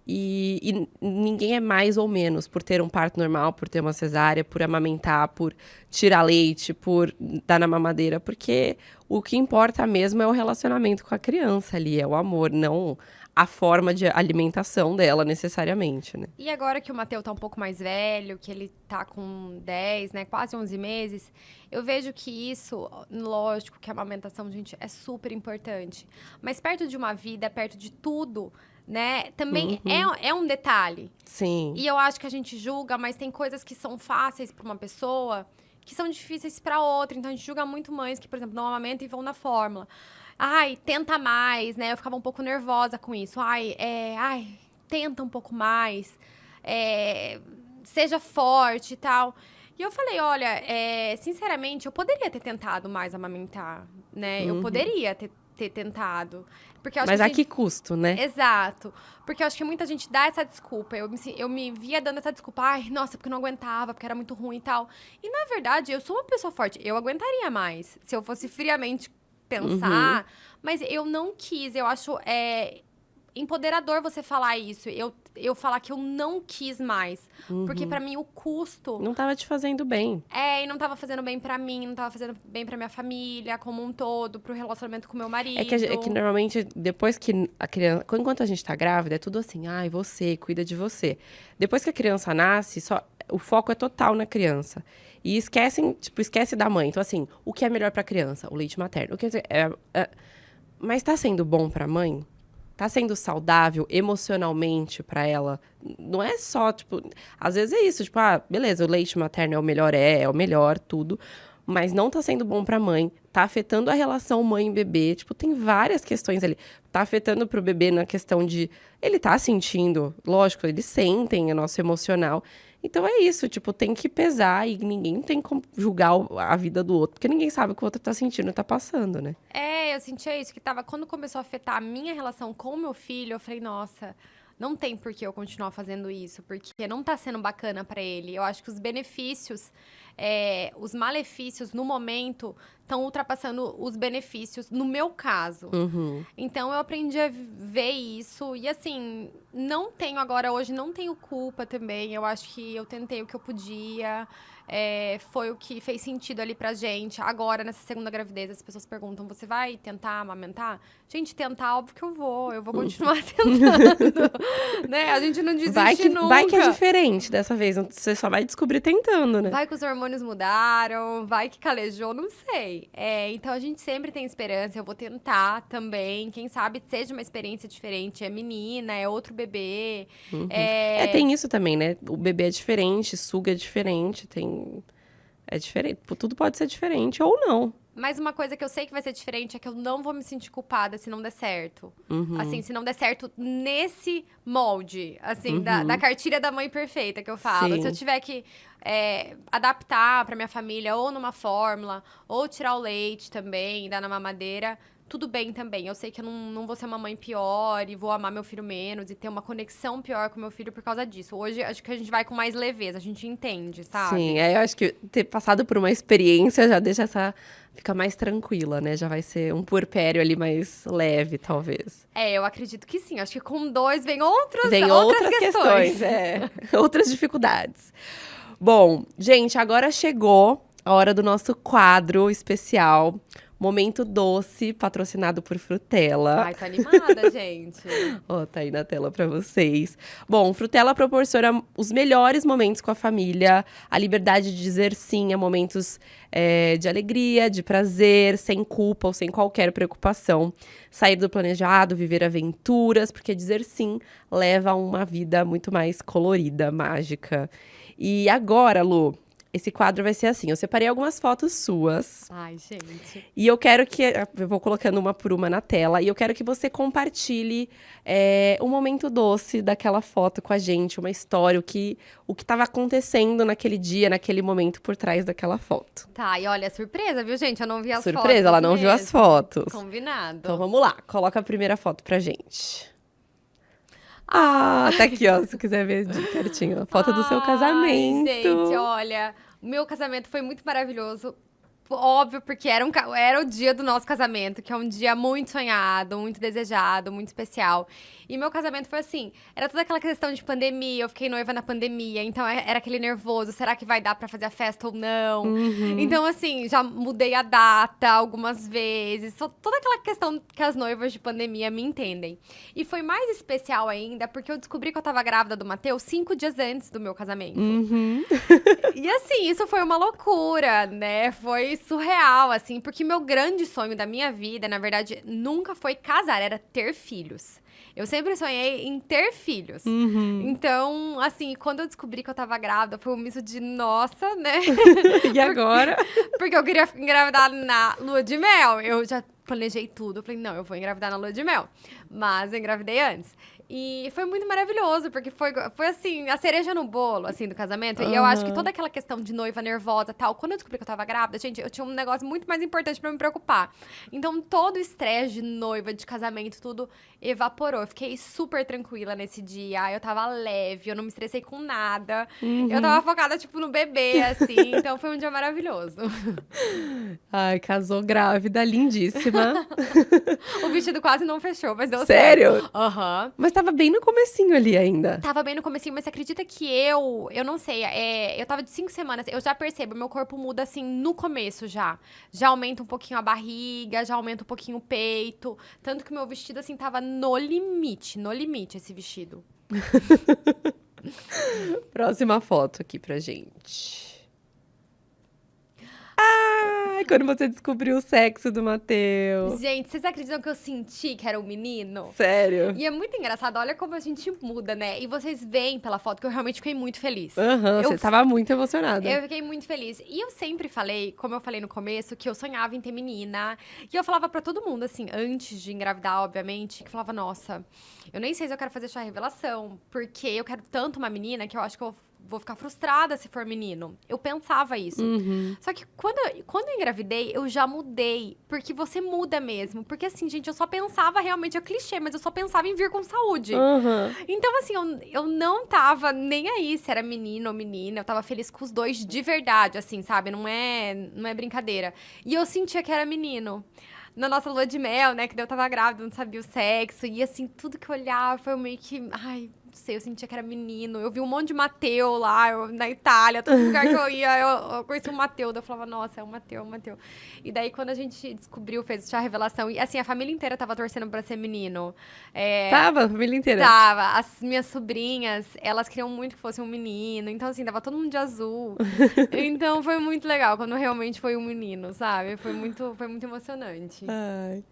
E ninguém é mais ou menos por ter um parto normal, por ter uma cesárea, por amamentar, por tirar leite, por dar na mamadeira, porque o que importa mesmo é o relacionamento com a criança ali, é o amor, não a forma de alimentação dela necessariamente, né? E agora que o Mateu tá um pouco mais velho, que ele tá com 10, né, quase 11 meses, eu vejo que isso, lógico que a amamentação, gente, é super importante. Mas perto de uma vida, perto de tudo, né, também é um detalhe. Sim. E eu acho que a gente julga, mas tem coisas que são fáceis para uma pessoa que são difíceis para outra. Então a gente julga muito mães que, por exemplo, não amamentam e vão na fórmula. Ai, tenta mais, né? Eu ficava um pouco nervosa com isso. Ai, tenta um pouco mais. Seja forte e tal. E eu falei, olha, sinceramente, eu poderia ter tentado mais amamentar, né? Eu poderia ter tentado. Porque eu acho Mas que a que custo, né? Exato. Porque eu acho que muita gente dá essa desculpa. Eu me via dando essa desculpa. Ai, nossa, porque eu não aguentava, porque era muito ruim e tal. E, na verdade, eu sou uma pessoa forte. Eu aguentaria mais, se eu fosse friamente pensar. Mas eu não quis. Eu acho empoderador você falar isso. Eu falar que eu não quis mais. Porque, pra mim, o custo... Não tava te fazendo bem. E não tava fazendo bem pra mim, não tava fazendo bem pra minha família como um todo, pro relacionamento com meu marido. É que normalmente, depois que a criança... Enquanto a gente tá grávida, é tudo assim, ai, você, cuida de você. Depois que a criança nasce, o foco é total na criança. E esquece da mãe. Então, assim, o que é melhor pra criança? O leite materno. Mas tá sendo bom pra mãe? Tá sendo saudável emocionalmente pra ela? Não é só, tipo... Às vezes é isso, tipo, beleza, o leite materno é o melhor, tudo. Mas não tá sendo bom pra mãe. Tá afetando a relação mãe-bebê. Tipo, tem várias questões ali. Tá afetando pro bebê na questão de... Ele tá sentindo, lógico, eles sentem o nosso emocional. Então é isso, tipo, tem que pesar e ninguém tem como julgar a vida do outro. Porque ninguém sabe o que o outro tá sentindo e tá passando, né? Eu sentia isso, que quando começou a afetar a minha relação com o meu filho, eu falei, nossa, não tem por que eu continuar fazendo isso, porque não tá sendo bacana pra ele. Eu acho que os benefícios, os malefícios, no momento, estão ultrapassando os benefícios, no meu caso. Então, eu aprendi a ver isso. E, assim, hoje não tenho culpa também. Eu acho que eu tentei o que eu podia. Foi o que fez sentido ali pra gente. Agora, nessa segunda gravidez, as pessoas perguntam, você vai tentar amamentar? Gente, tentar, óbvio que eu vou continuar tentando, né? A gente não desiste nunca. Vai que é diferente dessa vez, você só vai descobrir tentando, né? Vai que os hormônios mudaram, vai que calejou, não sei. Então, a gente sempre tem esperança, eu vou tentar também, quem sabe seja uma experiência diferente, é menina, é outro bebê. Tem isso também, né? O bebê é diferente, suga é diferente, é diferente, tudo pode ser diferente ou não. Mas uma coisa que eu sei que vai ser diferente é que eu não vou me sentir culpada se não der certo. Assim, se não der certo nesse molde, assim, da cartilha da mãe perfeita que eu falo. Sim. Se eu tiver que adaptar pra minha família ou numa fórmula, ou tirar o leite também, dar na mamadeira, tudo bem também. Eu sei que eu não vou ser uma mãe pior e vou amar meu filho menos e ter uma conexão pior com meu filho por causa disso. Hoje, acho que a gente vai com mais leveza, a gente entende, sabe? Sim, eu acho que ter passado por uma experiência já deixa fica mais tranquila, né? Já vai ser um puerpério ali mais leve, talvez. Eu acredito que sim. Acho que com 2 vem outras questões. Outras dificuldades. Bom, gente, agora chegou a hora do nosso quadro especial, Momento Doce, patrocinado por Frutella. Ai, tô animada, gente. Ó, tá aí na tela pra vocês. Bom, Frutella proporciona os melhores momentos com a família, a liberdade de dizer sim a momentos de alegria, de prazer, sem culpa ou sem qualquer preocupação. Sair do planejado, viver aventuras, porque dizer sim leva a uma vida muito mais colorida, mágica. E agora, Lu, esse quadro vai ser assim, eu separei algumas fotos suas. Ai, gente. E eu quero que. Eu vou colocando uma por uma na tela. E eu quero que você compartilhe um momento doce daquela foto com a gente, uma história, o que estava acontecendo naquele dia, naquele momento por trás daquela foto. Tá, e olha, surpresa, viu, gente? Eu não vi as fotos. Surpresa, ela não viu as mesmo. fotos. Combinado. Então vamos lá, coloca a primeira foto pra gente. Ah, tá aqui, ó, se quiser ver de pertinho. A foto do seu casamento. Ai, gente, olha, o meu casamento foi muito maravilhoso. Óbvio, porque era o dia do nosso casamento, que é um dia muito sonhado, muito desejado, muito especial. E meu casamento foi assim, era toda aquela questão de pandemia, eu fiquei noiva na pandemia, então era aquele nervoso, será que vai dar pra fazer a festa ou não? Então, assim, já mudei a data algumas vezes, toda aquela questão que as noivas de pandemia me entendem. E foi mais especial ainda, porque eu descobri que eu tava grávida do Matheus 5 dias antes do meu casamento. E assim, isso foi uma loucura, né? Foi surreal, assim, porque meu grande sonho da minha vida, na verdade, nunca foi casar, era ter filhos. Eu sempre sonhei em ter filhos. Então, assim, quando eu descobri que eu tava grávida, foi um misto de nossa, né? E agora? Porque eu queria engravidar na lua de mel. Eu já planejei tudo. Eu falei, não, eu vou engravidar na lua de mel. Mas eu engravidei antes. E foi muito maravilhoso, porque foi assim, a cereja no bolo, assim, do casamento. E eu acho que toda aquela questão de noiva nervosa e tal, quando eu descobri que eu tava grávida, gente, eu tinha um negócio muito mais importante pra me preocupar. Então, todo o estresse de noiva, de casamento, tudo evaporou. Eu fiquei super tranquila nesse dia. Eu tava leve, eu não me estressei com nada. Eu tava focada, tipo, no bebê, assim. Então, foi um dia maravilhoso. Ai, casou grávida, lindíssima. O vestido quase não fechou, mas deu Sério? certo. Aham. Mas tava bem no comecinho ali ainda. Tava bem no comecinho, mas você acredita que eu não sei, eu tava de 5 semanas, eu já percebo, meu corpo muda assim no começo já. Já aumenta um pouquinho a barriga, já aumenta um pouquinho o peito. Tanto que o meu vestido, assim, tava no limite esse vestido. Próxima foto aqui pra gente. Ai, quando você descobriu o sexo do Matheus. Gente, vocês acreditam que eu senti que era um menino? Sério? E é muito engraçado, olha como a gente muda, né? E vocês veem pela foto que eu realmente fiquei muito feliz. Você tava muito emocionada. Eu fiquei muito feliz. E eu sempre falei, como eu falei no começo, que eu sonhava em ter menina. E eu falava pra todo mundo, assim, antes de engravidar, obviamente, que falava, nossa, eu nem sei se eu quero fazer chá revelação, porque eu quero tanto uma menina que eu acho que eu vou ficar frustrada se for menino. Eu pensava isso. Só que quando eu engravidei, eu já mudei. Porque você muda mesmo. Porque assim, gente, eu só pensava realmente, é clichê, mas eu só pensava em vir com saúde. Então, assim, eu não tava nem aí se era menino ou menina. Eu tava feliz com os dois de verdade, assim, sabe? Não é brincadeira. E eu sentia que era menino. Na nossa lua de mel, né? Que eu tava grávida, não sabia o sexo. E assim, tudo que eu olhava foi meio que... Ai, não sei, eu sentia que era menino. Eu vi um monte de Mateu lá, na Itália. Todo lugar que eu ia, eu conheci um Mateu. Eu falava, nossa, é um Mateu, é um Mateu. E daí, quando a gente descobriu, fez a revelação... E assim, a família inteira tava torcendo pra ser menino. Tava, a família inteira? Tava. As minhas sobrinhas, elas queriam muito que fosse um menino. Então, assim, tava todo mundo de azul. Então, foi muito legal quando realmente foi um menino, sabe? Foi muito emocionante. Ai.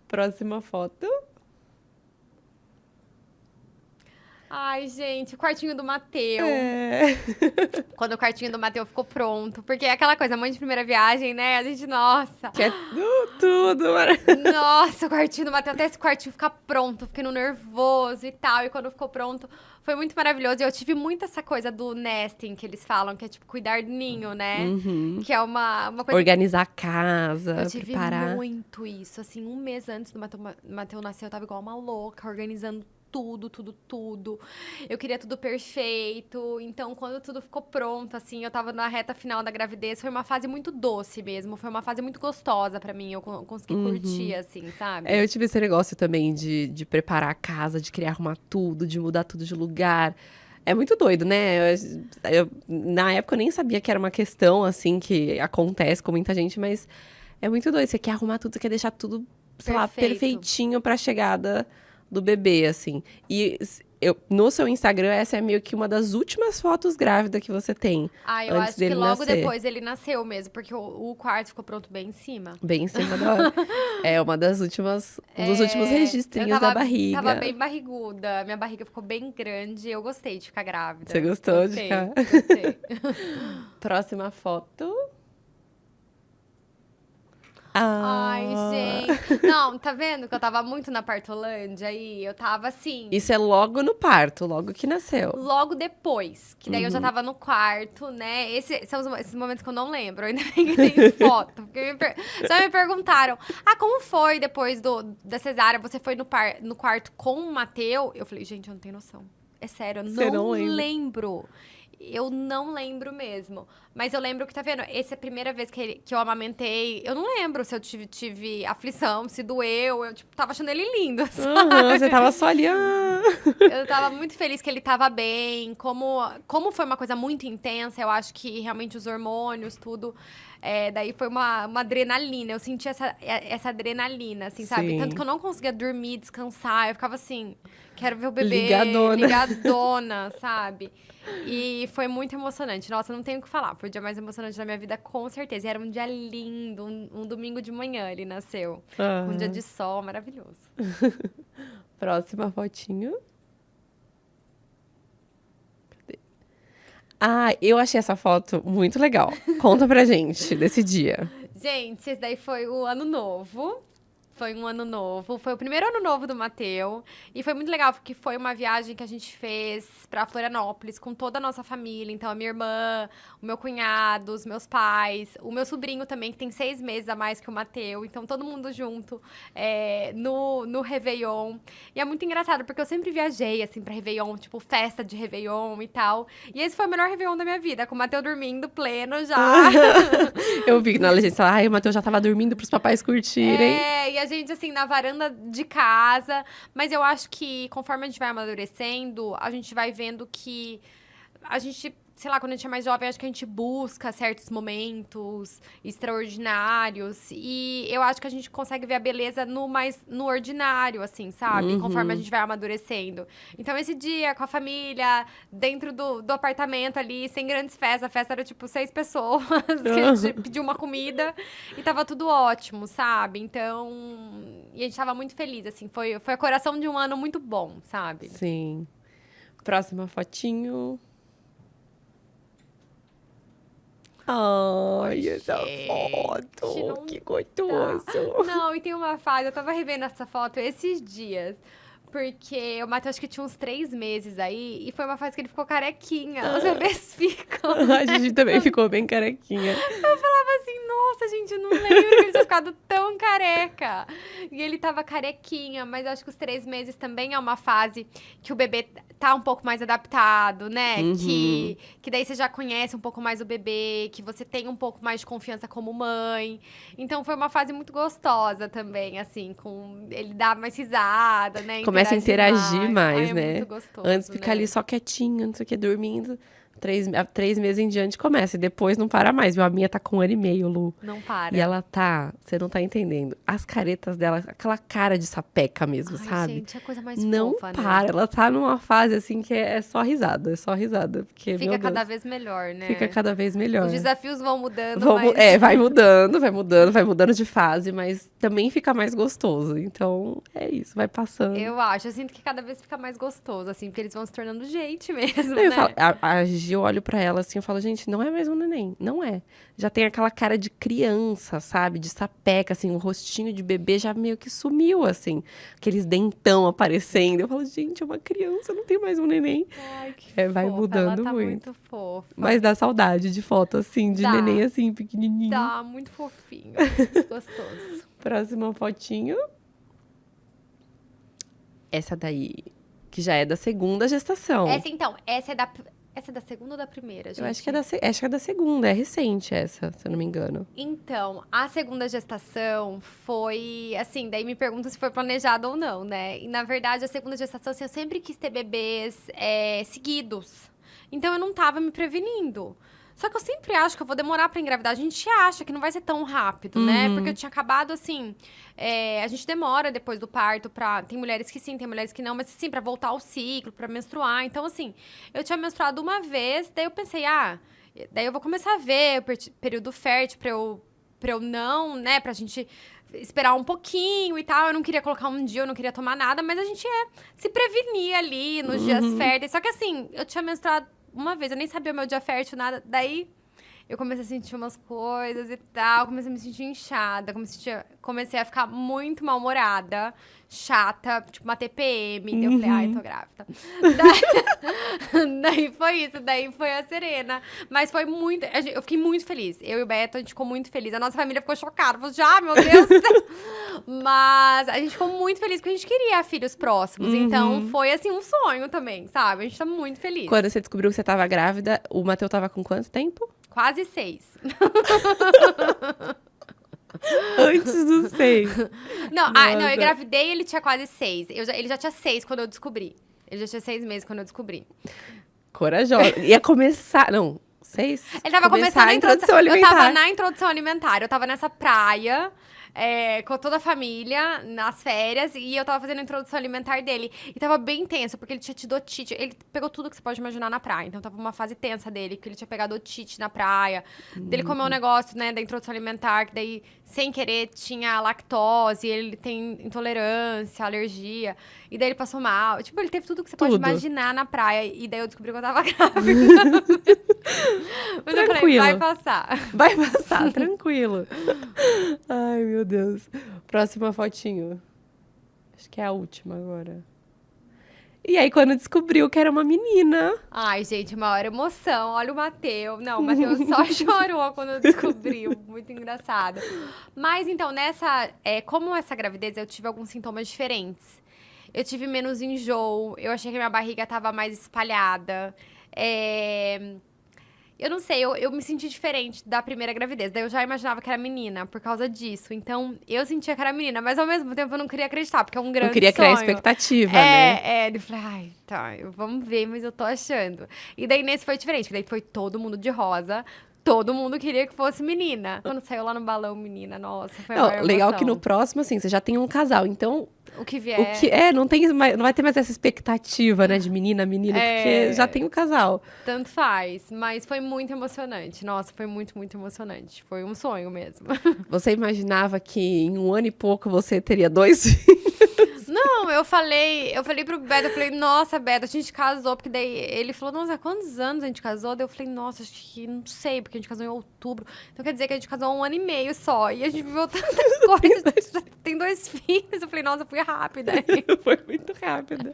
Próxima foto. Ai, gente, o quartinho do Mateu. Quando o quartinho do Mateu ficou pronto. Porque é aquela coisa, mãe de primeira viagem, né? A gente, nossa. Quer tudo. Nossa, o quartinho do Mateu, até esse quartinho ficar pronto. Fiquei no nervoso e tal. E quando ficou pronto, foi muito maravilhoso. E eu tive muito essa coisa do nesting, que eles falam, que é tipo cuidar do ninho, né? Que é uma coisa... Organizar a casa, eu tive preparar. muito isso. Assim, um mês antes do Mateu nascer, eu tava igual uma louca, organizando tudo. Eu queria tudo perfeito. Então, quando tudo ficou pronto, assim, eu tava na reta final da gravidez, foi uma fase muito doce mesmo. Foi uma fase muito gostosa pra mim. Eu consegui curtir, assim, sabe? Eu tive esse negócio também de preparar a casa, de querer arrumar tudo, de mudar tudo de lugar. É muito doido, né? Na época eu nem sabia que era uma questão, assim, que acontece com muita gente, mas é muito doido. Você quer arrumar tudo, você quer deixar tudo, sei lá, Perfeito. perfeitinho pra chegada do bebê, assim. E no seu Instagram, essa é meio que uma das últimas fotos grávida que você tem. Ah, eu Antes acho que dele logo nascer. depois ele nasceu mesmo, porque o quarto ficou pronto bem em cima. Bem em cima da hora. É uma das últimas, um dos últimos Eu registrinhos da barriga. tava bem barriguda, minha barriga ficou bem grande, eu gostei de ficar grávida. Você gostou de Gostei, ficar? Gostei. Próxima foto. Ai, gente. Não, tá vendo que eu tava muito na Partolândia aí? Eu tava assim. Isso é logo no parto, logo que nasceu. Logo depois, que daí eu já Uhum. tava no quarto, né? Esses são esses momentos que eu não lembro, ainda bem que tem foto. Porque já me perguntaram, como foi depois da cesárea? Você foi no quarto com o Mateu? Eu falei, gente, eu não tenho noção. É sério, eu Você não lembro. Eu não lembro mesmo. Mas eu lembro que, tá vendo? Essa é a primeira vez que eu amamentei. Eu não lembro se eu tive aflição, se doeu. Eu, tipo, tava achando ele lindo, sabe? Aham, você tava só ali. Eu tava muito feliz que ele tava bem. Como foi uma coisa muito intensa, eu acho que realmente os hormônios, tudo. Daí foi uma adrenalina. Eu senti essa adrenalina, assim, sabe? Sim. Tanto que eu não conseguia dormir, descansar. Eu ficava assim, quero ver o bebê. Ligadona. Ligadona, sabe? E foi muito emocionante. Nossa, não tenho o que falar. Foi o dia mais emocionante da minha vida, com certeza. E era um dia lindo, um domingo de manhã ele nasceu. Aham. Um dia de sol maravilhoso. Próxima fotinho. Cadê? Ah, eu achei essa foto muito legal. Conta pra gente desse dia. Gente, esse daí foi o ano novo. Foi um ano novo. Foi o primeiro ano novo do Mateu. E foi muito legal, porque foi uma viagem que a gente fez pra Florianópolis com toda a nossa família. Então, a minha irmã, o meu cunhado, os meus pais, o meu sobrinho também, que tem 6 meses a mais que o Mateu. Então, todo mundo junto no Réveillon. E é muito engraçado, porque eu sempre viajei, assim, pra Réveillon, tipo, festa de Réveillon e tal. E esse foi o melhor Réveillon da minha vida, com o Mateu dormindo pleno já. Eu vi na legenda, o Matheus já tava dormindo pros papais curtirem. E a gente, assim, na varanda de casa. Mas eu acho que, conforme a gente vai amadurecendo, a gente vai vendo que a gente, sei lá, quando a gente é mais jovem, acho que a gente busca certos momentos extraordinários. E eu acho que a gente consegue ver a beleza no ordinário, assim, sabe? Conforme a gente vai amadurecendo. Então, esse dia, com a família, dentro do apartamento ali, sem grandes festas. A festa era, tipo, 6 pessoas, que a gente pediu uma comida e tava tudo ótimo, sabe? Então, e a gente tava muito feliz, assim. Foi a coração de um ano muito bom, sabe? Sim. Próxima fotinho. Ai, essa foto. não Que gostoso. Não, e tem uma fase, eu tava revendo essa foto esses dias. Porque o Matheus acho que tinha uns 3 meses aí, e foi uma fase que ele ficou carequinha. Os bebês ficam. A gente também ficou bem carequinha. Eu falava assim, nossa, gente, eu não lembro que ele tinha ficado tão careca. E ele tava carequinha, mas eu acho que os 3 meses também é uma fase que o bebê tá um pouco mais adaptado, né? Que daí você já conhece um pouco mais o bebê, que você tem um pouco mais de confiança como mãe. Então foi uma fase muito gostosa também, assim, com ele dar mais risada, né? Começa a interagir mais, Ai, né? É muito gostoso, Antes fica né? ali só quietinho, não sei o que, dormindo. 3 meses em diante começa. E depois não para mais. Viu? A minha tá com 1 ano e meio, Lu. Não para. E ela tá... Você não tá entendendo. As caretas dela, aquela cara de sapeca mesmo, Ai, sabe? gente, é a coisa mais Não fofa, para. né? Ela tá numa fase, assim, que é só risada. É só risada. Porque, Fica meu cada Deus, vez melhor, né? fica cada vez melhor. Os desafios vão mudando, Vamos, mas... vai mudando de fase, mas também fica mais gostoso. Então, é isso, vai passando. Eu acho, eu sinto que cada vez fica mais gostoso, assim, porque eles vão se tornando gente mesmo, Eu né? falo, a Gi, eu olho pra ela assim, eu falo, gente, não é mais um neném, não é. Já tem aquela cara de criança, sabe? De sapeca, assim, o rostinho de bebê já meio que sumiu, assim. Aqueles dentão aparecendo. Eu falo, gente, é uma criança, não tem mais um neném. Ai, que vai fofa, mudando ela tá muito. fofa. Mas dá saudade de foto, assim, de Dá. neném, assim, pequenininho. Tá muito fofinho, gostoso. Próxima fotinho. Essa daí, que já é da segunda gestação. Essa, então, essa é Essa é da segunda ou da primeira, gente? Eu acho que é da segunda, é recente essa, se eu não me engano. Então, a segunda gestação foi, assim, daí me perguntam se foi planejado ou não, né? E, na verdade, a segunda gestação, assim, eu sempre quis ter bebês seguidos. Então, eu não tava me prevenindo. Só que eu sempre acho que eu vou demorar pra engravidar. A gente acha que não vai ser tão rápido, né? Porque eu tinha acabado, assim... a gente demora depois do parto pra... Tem mulheres que sim, tem mulheres que não. Mas, sim, pra voltar ao ciclo, pra menstruar. Então, assim, eu tinha menstruado uma vez. Daí eu pensei, daí eu vou começar a ver o período fértil pra eu não, né? Pra gente esperar um pouquinho e tal. Eu não queria colocar um dia, eu não queria tomar nada. Mas a gente se prevenir ali nos dias férteis. Só que, assim, eu tinha menstruado uma vez, eu nem sabia o meu dia fértil, nada. Daí, eu comecei a sentir umas coisas e tal. Comecei a me sentir inchada. Comecei a ficar muito mal-humorada. Chata, tipo uma TPM. Daí eu falei, ai, tô grávida. Daí foi isso. Daí foi a Serena. Mas foi muito... Eu fiquei muito feliz. Eu e o Beto, a gente ficou muito feliz. A nossa família ficou chocada. Falou, já, meu Deus. Mas a gente ficou muito feliz porque a gente queria filhos próximos. Então, foi, assim, um sonho também, sabe? A gente tá muito feliz. Quando você descobriu que você tava grávida, o Matheus tava com quanto tempo? Quase 6. Antes dos 6. Não, eu engravidei e ele tinha quase 6. Ele já tinha 6 quando eu descobri. Ele já tinha 6 meses quando eu descobri. Corajosa. Ia começar... Não, 6? Ele tava começando a introdução alimentar. Eu tava na introdução alimentar. Eu tava nessa praia... com toda a família, nas férias, e eu tava fazendo a introdução alimentar dele. E tava bem tenso, porque ele tinha tido otite. Ele pegou tudo que você pode imaginar na praia. Então tava uma fase tensa dele, porque ele tinha pegado otite na praia. Dele comeu um negócio, né, da introdução alimentar, que daí, sem querer, tinha lactose, ele tem intolerância, alergia. E daí ele passou mal. Tipo, ele teve tudo que você pode imaginar na praia. E daí eu descobri que eu tava grávida. Mas Tranquilo. eu falei, vai passar. Vai passar, tranquilo. Ai, meu Deus. Próxima fotinho. Acho que é a última agora. E aí, quando descobriu que era uma menina... Ai, gente, maior emoção. Olha o Matheus. Não, o Matheus só chorou quando descobriu. Muito engraçado. Mas, então, como essa gravidez, eu tive alguns sintomas diferentes. Eu tive menos enjoo. Eu achei que minha barriga tava mais espalhada. Eu não sei, eu me senti diferente da primeira gravidez. Daí eu já imaginava que era menina por causa disso. Então, eu sentia que era menina, mas ao mesmo tempo eu não queria acreditar, porque é um grande sonho. Não queria criar expectativa, né? Eu falei, ai, tá, vamos ver, mas eu tô achando. E daí nesse foi diferente, porque daí foi todo mundo de rosa. Todo mundo queria que fosse menina. Quando saiu lá no balão, menina, nossa, foi uma legal que no próximo, assim, você já tem um casal, então... O que vier. Não vai ter mais essa expectativa, né, de menina, porque já tem o casal. Tanto faz, mas foi muito emocionante. Nossa, foi muito, muito emocionante. Foi um sonho mesmo. Você imaginava que em 1 ano e pouco você teria 2 filhos? Não, eu falei pro Beto, eu falei, nossa, Beto, a gente casou, porque daí ele falou, nossa, há quantos anos a gente casou? Daí eu falei, nossa, acho que não sei, porque a gente casou em outubro. Então quer dizer que a gente casou há 1 ano e meio só, e a gente viveu tanta coisa, tem 2 filhos. Eu falei, nossa, fui rápida. Foi muito rápida.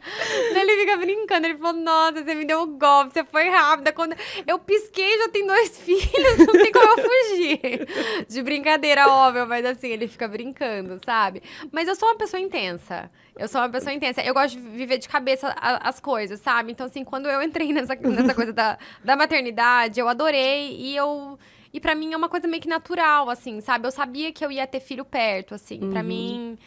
Daí ele fica brincando, ele falou, nossa, você me deu um golpe, você foi rápida. Quando eu pisquei, já tem 2 filhos, não tem como eu fugir. De brincadeira, óbvio, mas assim, ele fica brincando, sabe? Mas eu sou uma pessoa intensa. Eu gosto de viver de cabeça as coisas, sabe? Então, assim, quando eu entrei nessa coisa da maternidade, eu adorei e pra mim é uma coisa meio que natural, assim, sabe? Eu sabia que eu ia ter filho perto, assim, pra mim...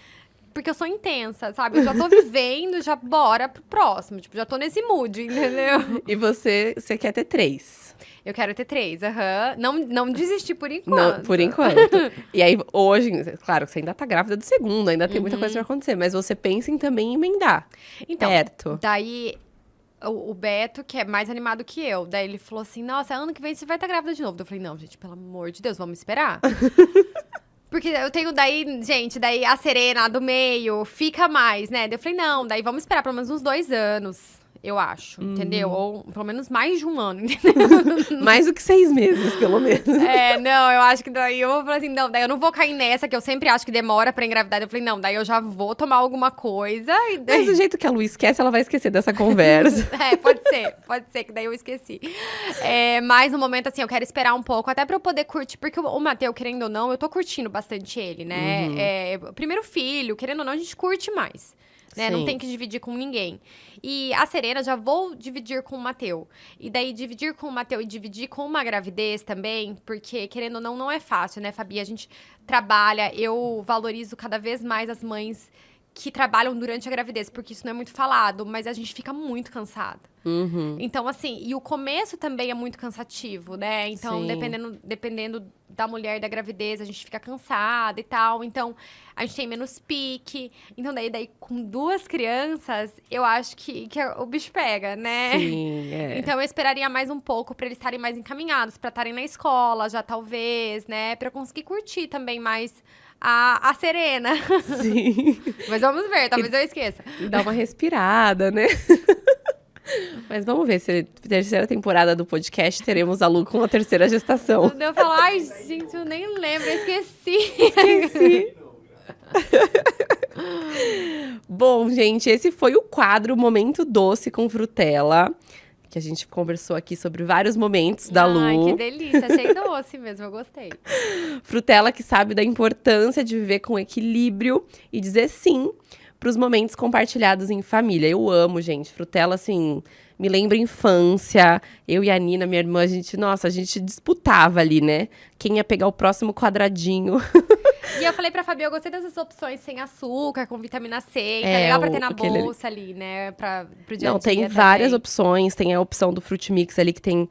Porque eu sou intensa, sabe? Eu já tô vivendo, já bora pro próximo. Tipo, já tô nesse mood, entendeu? E você quer ter 3? Eu quero ter 3, Não desistir por enquanto. Não, por enquanto. E aí, hoje, claro, você ainda tá grávida do segundo, ainda tem muita coisa pra acontecer. Mas você pensa em também emendar então, perto. Daí, o Beto, que é mais animado que eu, daí ele falou assim, nossa, ano que vem você vai estar grávida de novo. Eu falei, não, gente, pelo amor de Deus, vamos esperar. Porque eu tenho daí, gente, daí a Serena do meio fica mais, né? Daí eu falei, não, daí vamos esperar pelo menos uns 2 anos. Eu acho, entendeu? Ou pelo menos mais de 1 ano, entendeu? Mais do que 6 meses, pelo menos. Não, eu acho que daí eu vou falar assim, não, daí eu não vou cair nessa, que eu sempre acho que demora pra engravidar. Eu falei, não, daí eu já vou tomar alguma coisa e daí... Mas do jeito que a Lu esquece, ela vai esquecer dessa conversa. Pode ser, que daí eu esqueci. Mas no momento, assim, eu quero esperar um pouco, até pra eu poder curtir, porque o Matheus, querendo ou não, eu tô curtindo bastante ele, né? Primeiro filho, querendo ou não, a gente curte mais. né? Sim. Não tem que dividir com ninguém. E a Serena, já vou dividir com o Mateu. E daí, dividir com o Mateu e dividir com uma gravidez também, porque, querendo ou não, não é fácil, né, Fabi? A gente trabalha, eu valorizo cada vez mais as mães que trabalham durante a gravidez, porque isso não é muito falado, mas a gente fica muito cansada. Uhum. Então, assim, e o começo também é muito cansativo, né? Então, Sim. dependendo da mulher da gravidez, a gente fica cansada e tal. Então, a gente tem menos pique. Então, daí com 2 crianças, eu acho que o bicho pega, né? Sim, é. Então, eu esperaria mais um pouco pra eles estarem mais encaminhados, pra estarem na escola já, talvez, né? Pra eu conseguir curtir também mais a Serena. Sim. Mas vamos ver, talvez eu esqueça. E dá uma respirada, né? Mas vamos ver se na terceira temporada do podcast teremos a Lu com a terceira gestação. Eu falo, ai, gente, eu nem lembro, eu esqueci. Esqueci. Bom, gente, esse foi o quadro Momento Doce com Frutella, que a gente conversou aqui sobre vários momentos da Lu. Ai, que delícia, achei doce mesmo, eu gostei. Frutella que sabe da importância de viver com equilíbrio e dizer sim para os momentos compartilhados em família. Eu amo, gente. Frutella, assim, me lembra infância. Eu e a Nina, minha irmã, a gente disputava ali, né? Quem ia pegar o próximo quadradinho. E eu falei pra Fabi, eu gostei dessas opções sem açúcar, com vitamina C, que é legal pra ter na bolsa ali, né? Pro dia a dia. Não, tem também. várias opções. Tem a opção do Fruit Mix ali, que tem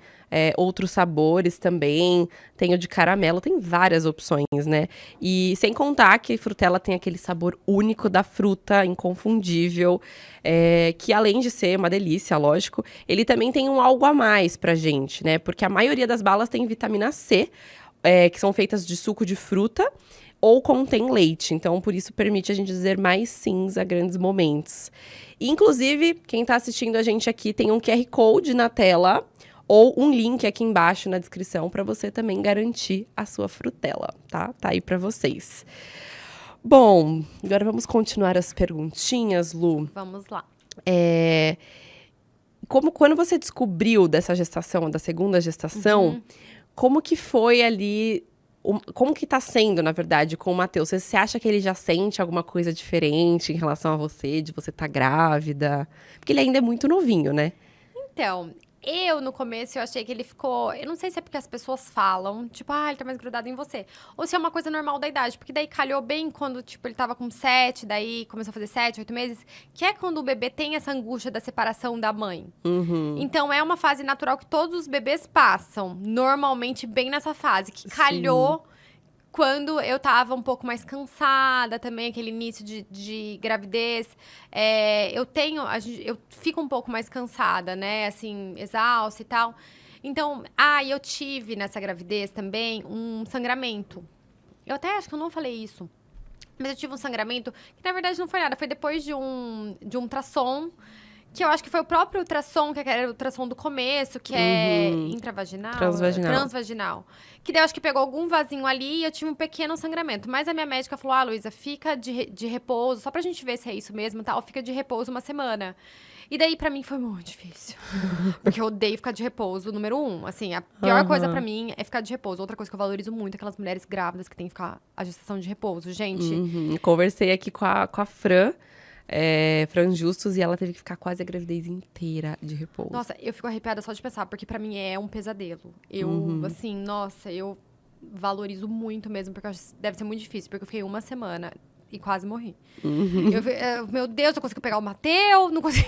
outros sabores também. Tem o de caramelo, tem várias opções, né? E sem contar que Frutella tem aquele sabor único da fruta, inconfundível. Que além de ser uma delícia, lógico, ele também tem um algo a mais pra gente, né? Porque a maioria das balas tem vitamina C, que são feitas de suco de fruta, ou contém leite. Então, por isso, permite a gente dizer mais sims a grandes momentos. Inclusive, quem tá assistindo a gente aqui tem um QR Code na tela ou um link aqui embaixo na descrição para você também garantir a sua frutella, tá? Tá aí para vocês. Bom, agora vamos continuar as perguntinhas, Lu. Vamos lá. Quando você descobriu dessa gestação, da segunda gestação, como que foi ali... Como que tá sendo, na verdade, com o Matheus? Você acha que ele já sente alguma coisa diferente em relação a você, de você estar grávida? Porque ele ainda é muito novinho, né? Então, no começo, eu achei que ele ficou... Eu não sei se é porque as pessoas falam, tipo, ele tá mais grudado em você. Ou se é uma coisa normal da idade. Porque daí calhou bem quando, tipo, ele tava com 7, daí começou a fazer 7, 8 meses. Que é quando o bebê tem essa angústia da separação da mãe. Então, é uma fase natural que todos os bebês passam. Normalmente, bem nessa fase. Que calhou... Quando eu tava um pouco mais cansada também, aquele início de gravidez, eu fico um pouco mais cansada, né? Assim, exausta e tal. Então, e eu tive nessa gravidez também um sangramento. Eu até acho que eu não falei isso. Mas eu tive um sangramento que, na verdade, não foi nada. Foi depois de um ultrassom. Que eu acho que foi o próprio ultrassom, que era o ultrassom do começo, que é intravaginal? Transvaginal. Que daí eu acho que pegou algum vasinho ali e eu tive um pequeno sangramento. Mas a minha médica falou, Luísa, fica de repouso, só pra gente ver se é isso mesmo e tal, fica de repouso uma semana. E daí, pra mim, foi muito difícil. Porque eu odeio ficar de repouso, número 1. Assim, a pior coisa pra mim é ficar de repouso. Outra coisa que eu valorizo muito é aquelas mulheres grávidas que têm que ficar a gestação de repouso. Gente... Conversei aqui com a Fran, Fran Justus, e ela teve que ficar quase a gravidez inteira de repouso. Nossa, eu fico arrepiada só de pensar, porque pra mim é um pesadelo. Assim, nossa, eu valorizo muito mesmo, porque deve ser muito difícil, porque eu fiquei uma semana e quase morri. Meu Deus, eu consegui pegar o Mateu, não consegui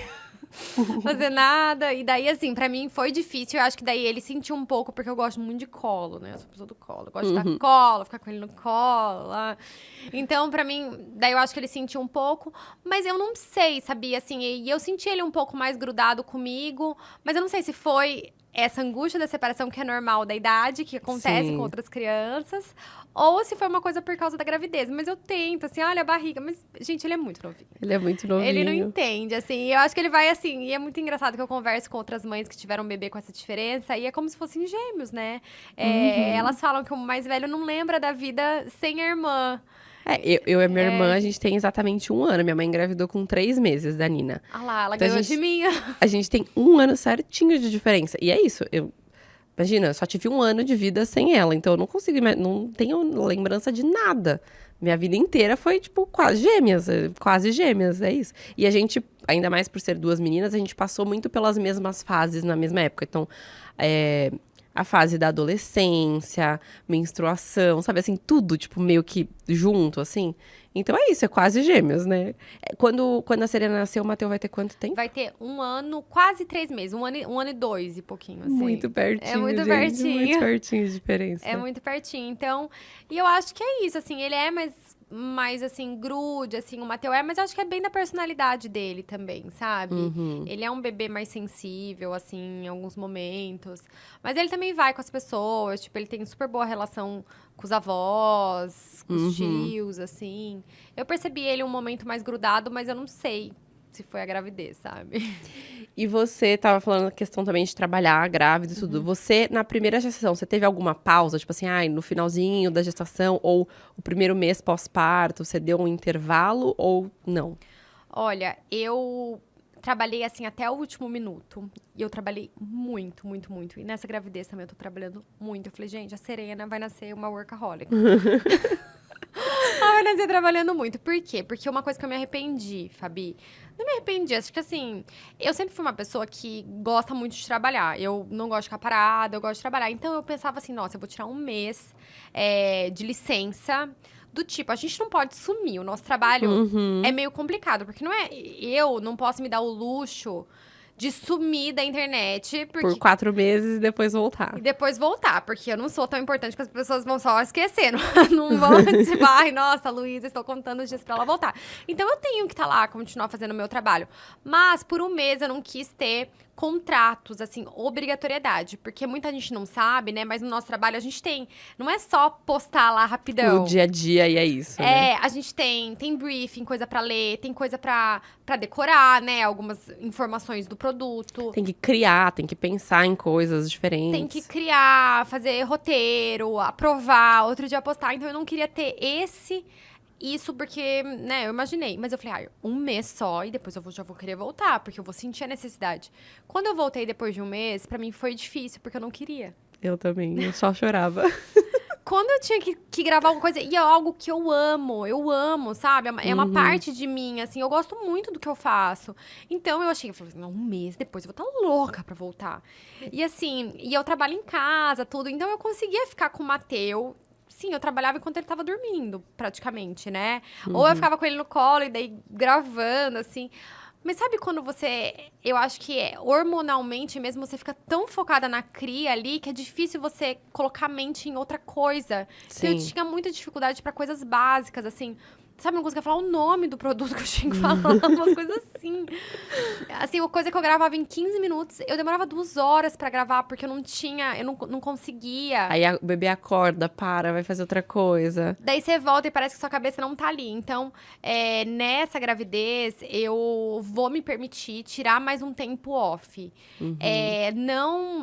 fazer nada. E daí, assim, pra mim foi difícil. Eu acho que daí ele sentiu um pouco, porque eu gosto muito de colo, né? Eu sou pessoa do colo. Eu gosto de dar colo, ficar com ele no colo. Lá. Então, pra mim, daí eu acho que ele sentiu um pouco. Mas eu não sei, sabia? Assim, e eu senti ele um pouco mais grudado comigo. Mas eu não sei se foi essa angústia da separação que é normal da idade, que acontece com outras crianças, ou se foi uma coisa por causa da gravidez. Mas eu tento, assim, olha a barriga. Mas, gente, ele é muito novinho. Ele é muito novinho. Ele não entende, assim. Eu acho que ele vai, assim... E é muito engraçado que eu converso com outras mães que tiveram um bebê com essa diferença. E é como se fossem gêmeos, né? Elas falam que o mais velho não lembra da vida sem a irmã. Eu e minha irmã, a gente tem exatamente 1 ano. Minha mãe engravidou com 3 meses da Nina. Ela então ganhou de mim. A gente tem 1 ano certinho de diferença. E é isso, imagina, eu só tive 1 ano de vida sem ela. Então eu não consigo, não tenho lembrança de nada minha vida inteira foi, tipo, quase gêmeas, é isso. E a gente, ainda mais por ser duas meninas, a gente passou muito pelas mesmas fases na mesma época. Então, a fase da adolescência, menstruação, sabe, assim, tudo, tipo, meio que junto, assim. Então é isso, é quase gêmeos, né? Quando a Serena nascer, o Matheus vai ter quanto tempo? Vai ter 1 ano, quase 3 meses. 1 ano e 2 e pouquinho, assim. Muito pertinho, É muito gente, pertinho. muito pertinho de diferença. É muito pertinho. Então, e eu acho que é isso, assim, ele é mais assim, grude, assim, o Matheus mas eu acho que é bem da personalidade dele também, sabe? Ele é um bebê mais sensível, assim, em alguns momentos. Mas ele também vai com as pessoas, tipo, ele tem super boa relação com os avós, com os tios, assim. Eu percebi ele um momento mais grudado, mas eu não sei se foi a gravidez, sabe? E você tava falando a questão também de trabalhar grávida e tudo. Você, na primeira gestação, você teve alguma pausa? Tipo assim, no finalzinho da gestação ou o primeiro mês pós-parto, você deu um intervalo ou não? Olha, eu trabalhei, assim, até o último minuto. E eu trabalhei muito, muito, muito. E nessa gravidez também eu tô trabalhando muito. Eu falei, gente, a Serena vai nascer uma workaholic. Ela vai nascer trabalhando muito. Por quê? Porque uma coisa que eu me arrependi, Fabi. Não me arrependi, acho que assim, eu sempre fui uma pessoa que gosta muito de trabalhar. Eu não gosto de ficar parada, eu gosto de trabalhar. Então eu pensava assim, nossa, eu vou tirar um mês de licença. Do tipo, a gente não pode sumir. O nosso trabalho é meio complicado, porque eu não posso me dar o luxo de sumir da internet. Por 4 meses e depois voltar. E depois voltar, porque eu não sou tão importante que as pessoas vão só esquecendo. Não vão, tipo, ai, nossa, Luísa, estou contando os dias pra ela voltar. Então, eu tenho que estar lá, continuar fazendo o meu trabalho. Mas, por um mês, eu não quis ter contratos, assim, obrigatoriedade. Porque muita gente não sabe, né? Mas no nosso trabalho, a gente tem. Não é só postar lá rapidão. O dia a dia e é isso, né? A gente tem briefing, coisa pra ler, tem coisa pra decorar, né? Algumas informações do produto. Tem que criar, tem que pensar em coisas diferentes. Tem que criar, fazer roteiro, aprovar, outro dia postar. Então, eu não queria ter isso porque, né, eu imaginei. Mas eu falei, um mês só e depois já vou querer voltar, porque eu vou sentir a necessidade. Quando eu voltei depois de um mês, pra mim foi difícil, porque eu não queria. Eu também, eu só chorava. Quando eu tinha que gravar alguma coisa, e é algo que eu amo, sabe? É uma parte de mim, assim, eu gosto muito do que eu faço. Então, eu falei, não, um mês depois eu vou estar louca pra voltar. E assim, eu trabalho em casa, tudo, então eu conseguia ficar com o Matheus. Sim, eu trabalhava enquanto ele tava dormindo, praticamente, né? Ou eu ficava com ele no colo e daí gravando, assim. Mas sabe quando eu acho que hormonalmente mesmo, você fica tão focada na cria ali, que é difícil você colocar a mente em outra coisa. Sim. Então, eu tinha muita dificuldade pra coisas básicas, assim. Sabe, eu não conseguia falar o nome do produto que eu tinha que falar, umas coisas assim. Assim, uma coisa que eu gravava em 15 minutos, eu demorava 2 horas pra gravar, porque eu não conseguia. Aí o bebê acorda, vai fazer outra coisa. Daí você volta e parece que sua cabeça não tá ali. Então, nessa gravidez, eu vou me permitir tirar mais um tempo off.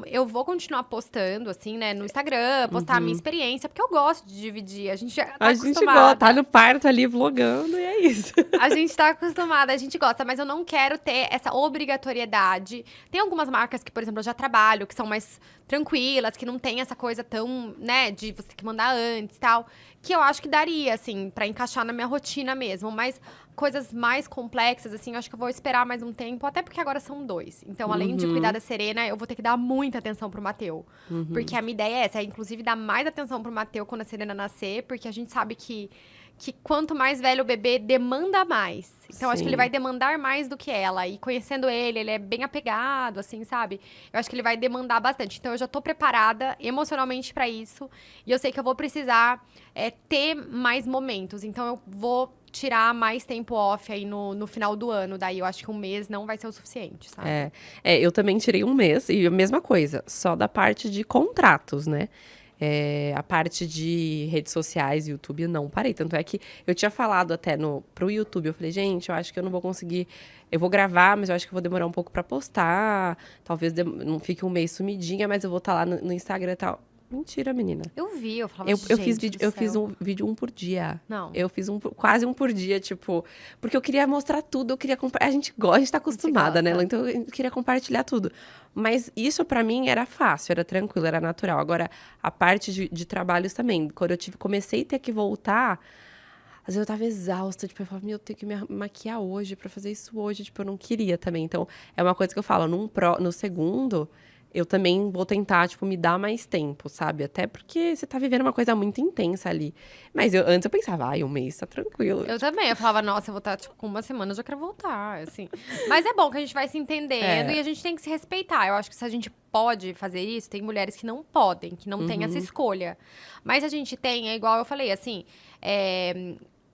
Eu vou continuar postando, assim, né, no Instagram, postar a minha experiência, porque eu gosto de dividir. A gente já tá acostumada. A gente gosta, tá no parto ali, vlogando, e é isso. A gente tá acostumada, a gente gosta, mas eu não quero ter essa obrigatoriedade. Tem algumas marcas que, por exemplo, eu já trabalho, que são mais tranquilas, que não tem essa coisa tão, né, de você ter que mandar antes e tal, que eu acho que daria, assim, pra encaixar na minha rotina mesmo. Mas coisas mais complexas, assim, eu acho que eu vou esperar mais um tempo, até porque agora são 2. Então, além de cuidar da Serena, eu vou ter que dar muita atenção pro Matheus. Porque a minha ideia é essa, inclusive dar mais atenção pro Matheus quando a Serena nascer, porque a gente sabe que quanto mais velho o bebê, demanda mais. Então, acho que ele vai demandar mais do que ela. E conhecendo ele é bem apegado, assim, sabe? Eu acho que ele vai demandar bastante. Então, eu já tô preparada emocionalmente pra isso. E eu sei que eu vou precisar ter mais momentos. Então, eu vou tirar mais tempo off aí no final do ano. Daí, eu acho que um mês não vai ser o suficiente, sabe? Eu também tirei um mês. E a mesma coisa, só da parte de contratos, né? A parte de redes sociais, YouTube, eu não parei. Tanto é que eu tinha falado até pro YouTube, eu falei, gente, eu acho que eu não vou conseguir... Eu vou gravar, mas eu acho que eu vou demorar um pouco pra postar. Talvez não fique um mês sumidinha, mas eu vou estar lá no Instagram e tal. Mentira, menina. Eu vi, eu falava, eu fiz um vídeo 1 por dia. Não. Eu fiz quase 1 por dia, tipo... Porque eu queria mostrar tudo, eu queria... A gente tá acostumada, né? Então, eu queria compartilhar tudo. Mas isso, pra mim, era fácil, era tranquilo, era natural. Agora, a parte de trabalhos também. Quando eu comecei a ter que voltar... Às vezes eu tava exausta, tipo, eu falava, meu, eu tenho que me maquiar hoje pra fazer isso hoje. Tipo, eu não queria também. Então, é uma coisa que eu falo, no segundo, eu também vou tentar, tipo, me dar mais tempo, sabe? Até porque você tá vivendo uma coisa muito intensa ali. Mas antes eu pensava, ai, um mês tá tranquilo. Eu também, eu falava, nossa, eu vou estar, tipo, com uma semana, eu já quero voltar, assim. Mas é bom que a gente vai se entendendo e a gente tem que se respeitar. Eu acho que se a gente pode fazer isso, tem mulheres que não podem, que não têm essa escolha. Mas a gente tem, é igual eu falei, assim,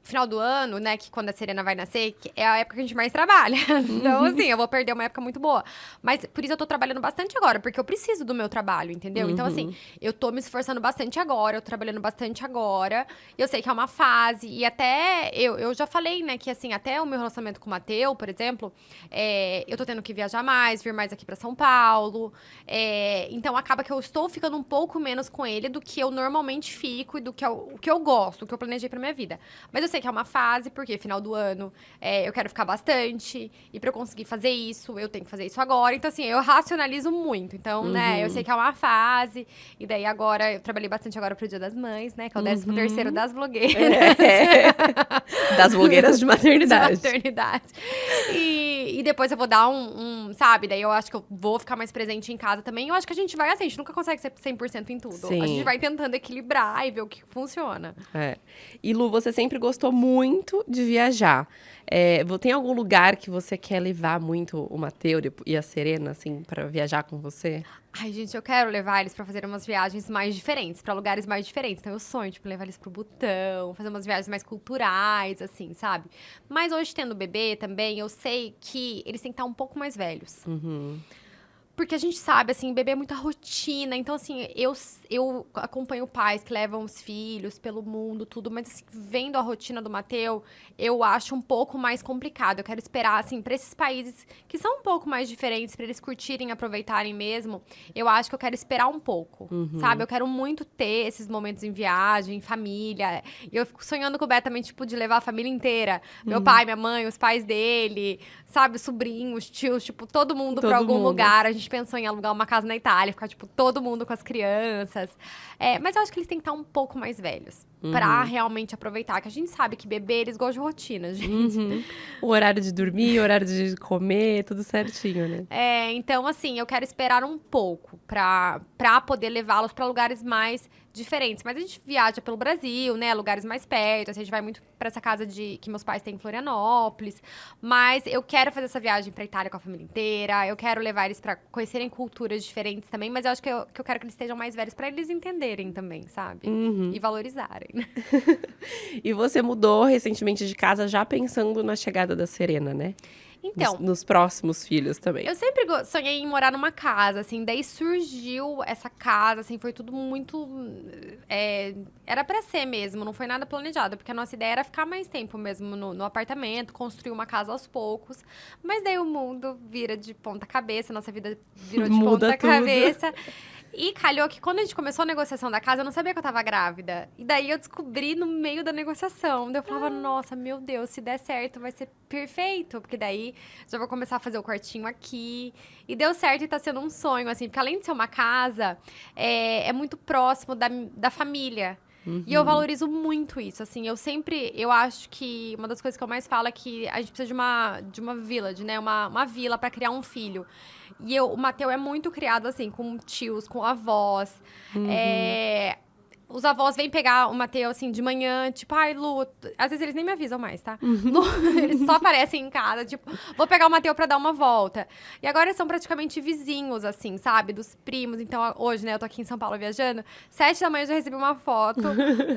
final do ano, né, que quando a Serena vai nascer, que é a época que a gente mais trabalha. Então, assim, eu vou perder uma época muito boa. Mas por isso eu tô trabalhando bastante agora, porque eu preciso do meu trabalho, entendeu? Então, assim, eu tô me esforçando bastante agora, eu tô trabalhando bastante agora. Eu sei que é uma fase, e até eu já falei, né, que assim, até o meu relacionamento com o Matteo, por exemplo, eu tô tendo que viajar mais, vir mais aqui pra São Paulo. Então acaba que eu estou ficando um pouco menos com ele do que eu normalmente fico e do que o que eu gosto, o que eu planejei pra minha vida. Mas eu sei que é uma fase, porque final do ano eu quero ficar bastante, e pra eu conseguir fazer isso, eu tenho que fazer isso agora. Então, assim, eu racionalizo muito. Então, né, eu sei que é uma fase, e daí agora, eu trabalhei bastante agora pro Dia das Mães, né, que é o 13º das blogueiras. Das blogueiras de maternidade. De maternidade. E depois eu vou dar sabe, daí eu acho que eu vou ficar mais presente em casa também. Eu acho que a gente vai assim, a gente nunca consegue ser 100% em tudo. Sim. A gente vai tentando equilibrar e ver o que funciona. E Lu, você sempre gostou muito de viajar. Tem algum lugar que você quer levar muito o Matteo e a Serena, assim, pra viajar com você? Ai, gente, eu quero levar eles pra fazer umas viagens mais diferentes, pra lugares mais diferentes. Então, eu sonho, tipo, levar eles pro Butão, fazer umas viagens mais culturais, assim, sabe? Mas hoje, tendo bebê também, eu sei que eles têm que estar um pouco mais velhos. Porque a gente sabe, assim, bebê é muita rotina. Então, assim, eu acompanho pais que levam os filhos pelo mundo, tudo. Mas, assim, vendo a rotina do Matteo, eu acho um pouco mais complicado. Eu quero esperar, assim, pra esses países que são um pouco mais diferentes, pra eles curtirem, aproveitarem mesmo. Eu acho que eu quero esperar um pouco, sabe? Eu quero muito ter esses momentos em viagem, em família. E eu fico sonhando com o Beto também, tipo, de levar a família inteira. Meu pai, minha mãe, os pais dele, sabe? Os sobrinhos, tios, tipo, todo mundo pra algum lugar. A gente pensou em alugar uma casa na Itália, ficar, tipo, todo mundo com as crianças. Mas eu acho que eles têm que estar um pouco mais velhos. Pra realmente aproveitar. Que a gente sabe que bebê, eles gostam de rotina, gente. O horário de dormir, o horário de comer, tudo certinho, né? Então, assim, eu quero esperar um pouco pra poder levá-los pra lugares mais diferentes. Mas a gente viaja pelo Brasil, né? Lugares mais perto. Assim, a gente vai muito pra essa casa que meus pais têm em Florianópolis. Mas eu quero fazer essa viagem pra Itália com a família inteira. Eu quero levar eles pra conhecerem culturas diferentes também. Mas eu acho que eu quero que eles estejam mais velhos pra eles entenderem também, sabe? E valorizarem. E você mudou recentemente de casa já pensando na chegada da Serena, né? Então, nos próximos filhos também. eu sempre sonhei em morar numa casa, assim, daí surgiu essa casa, assim, foi tudo muito... era pra ser mesmo, não foi nada planejado, porque a nossa ideia era ficar mais tempo mesmo no apartamento, construir uma casa aos poucos, mas daí o mundo vira de ponta cabeça, nossa vida virou de ponta cabeça. E calhou que quando a gente começou a negociação da casa, eu não sabia que eu tava grávida. E daí eu descobri no meio da negociação. Daí eu falava, nossa, meu Deus, se der certo, vai ser perfeito. Porque daí já vou começar a fazer o quartinho aqui. E deu certo e tá sendo um sonho, assim. Porque além de ser uma casa, é muito próximo da família. E eu valorizo muito isso, assim, eu acho que uma das coisas que eu mais falo é que a gente precisa de uma village, né, uma vila pra criar um filho. E o Matteo é muito criado, assim, com tios, com avós. Os avós vêm pegar o Matteo, assim, de manhã, tipo, ai, Lu... Às vezes eles nem me avisam mais, tá? Lu, eles só aparecem em casa, tipo, vou pegar o Matteo pra dar uma volta. E agora eles são praticamente vizinhos, assim, sabe? Dos primos. Então, hoje, né, eu tô aqui em São Paulo viajando. 7 da manhã eu já recebi uma foto.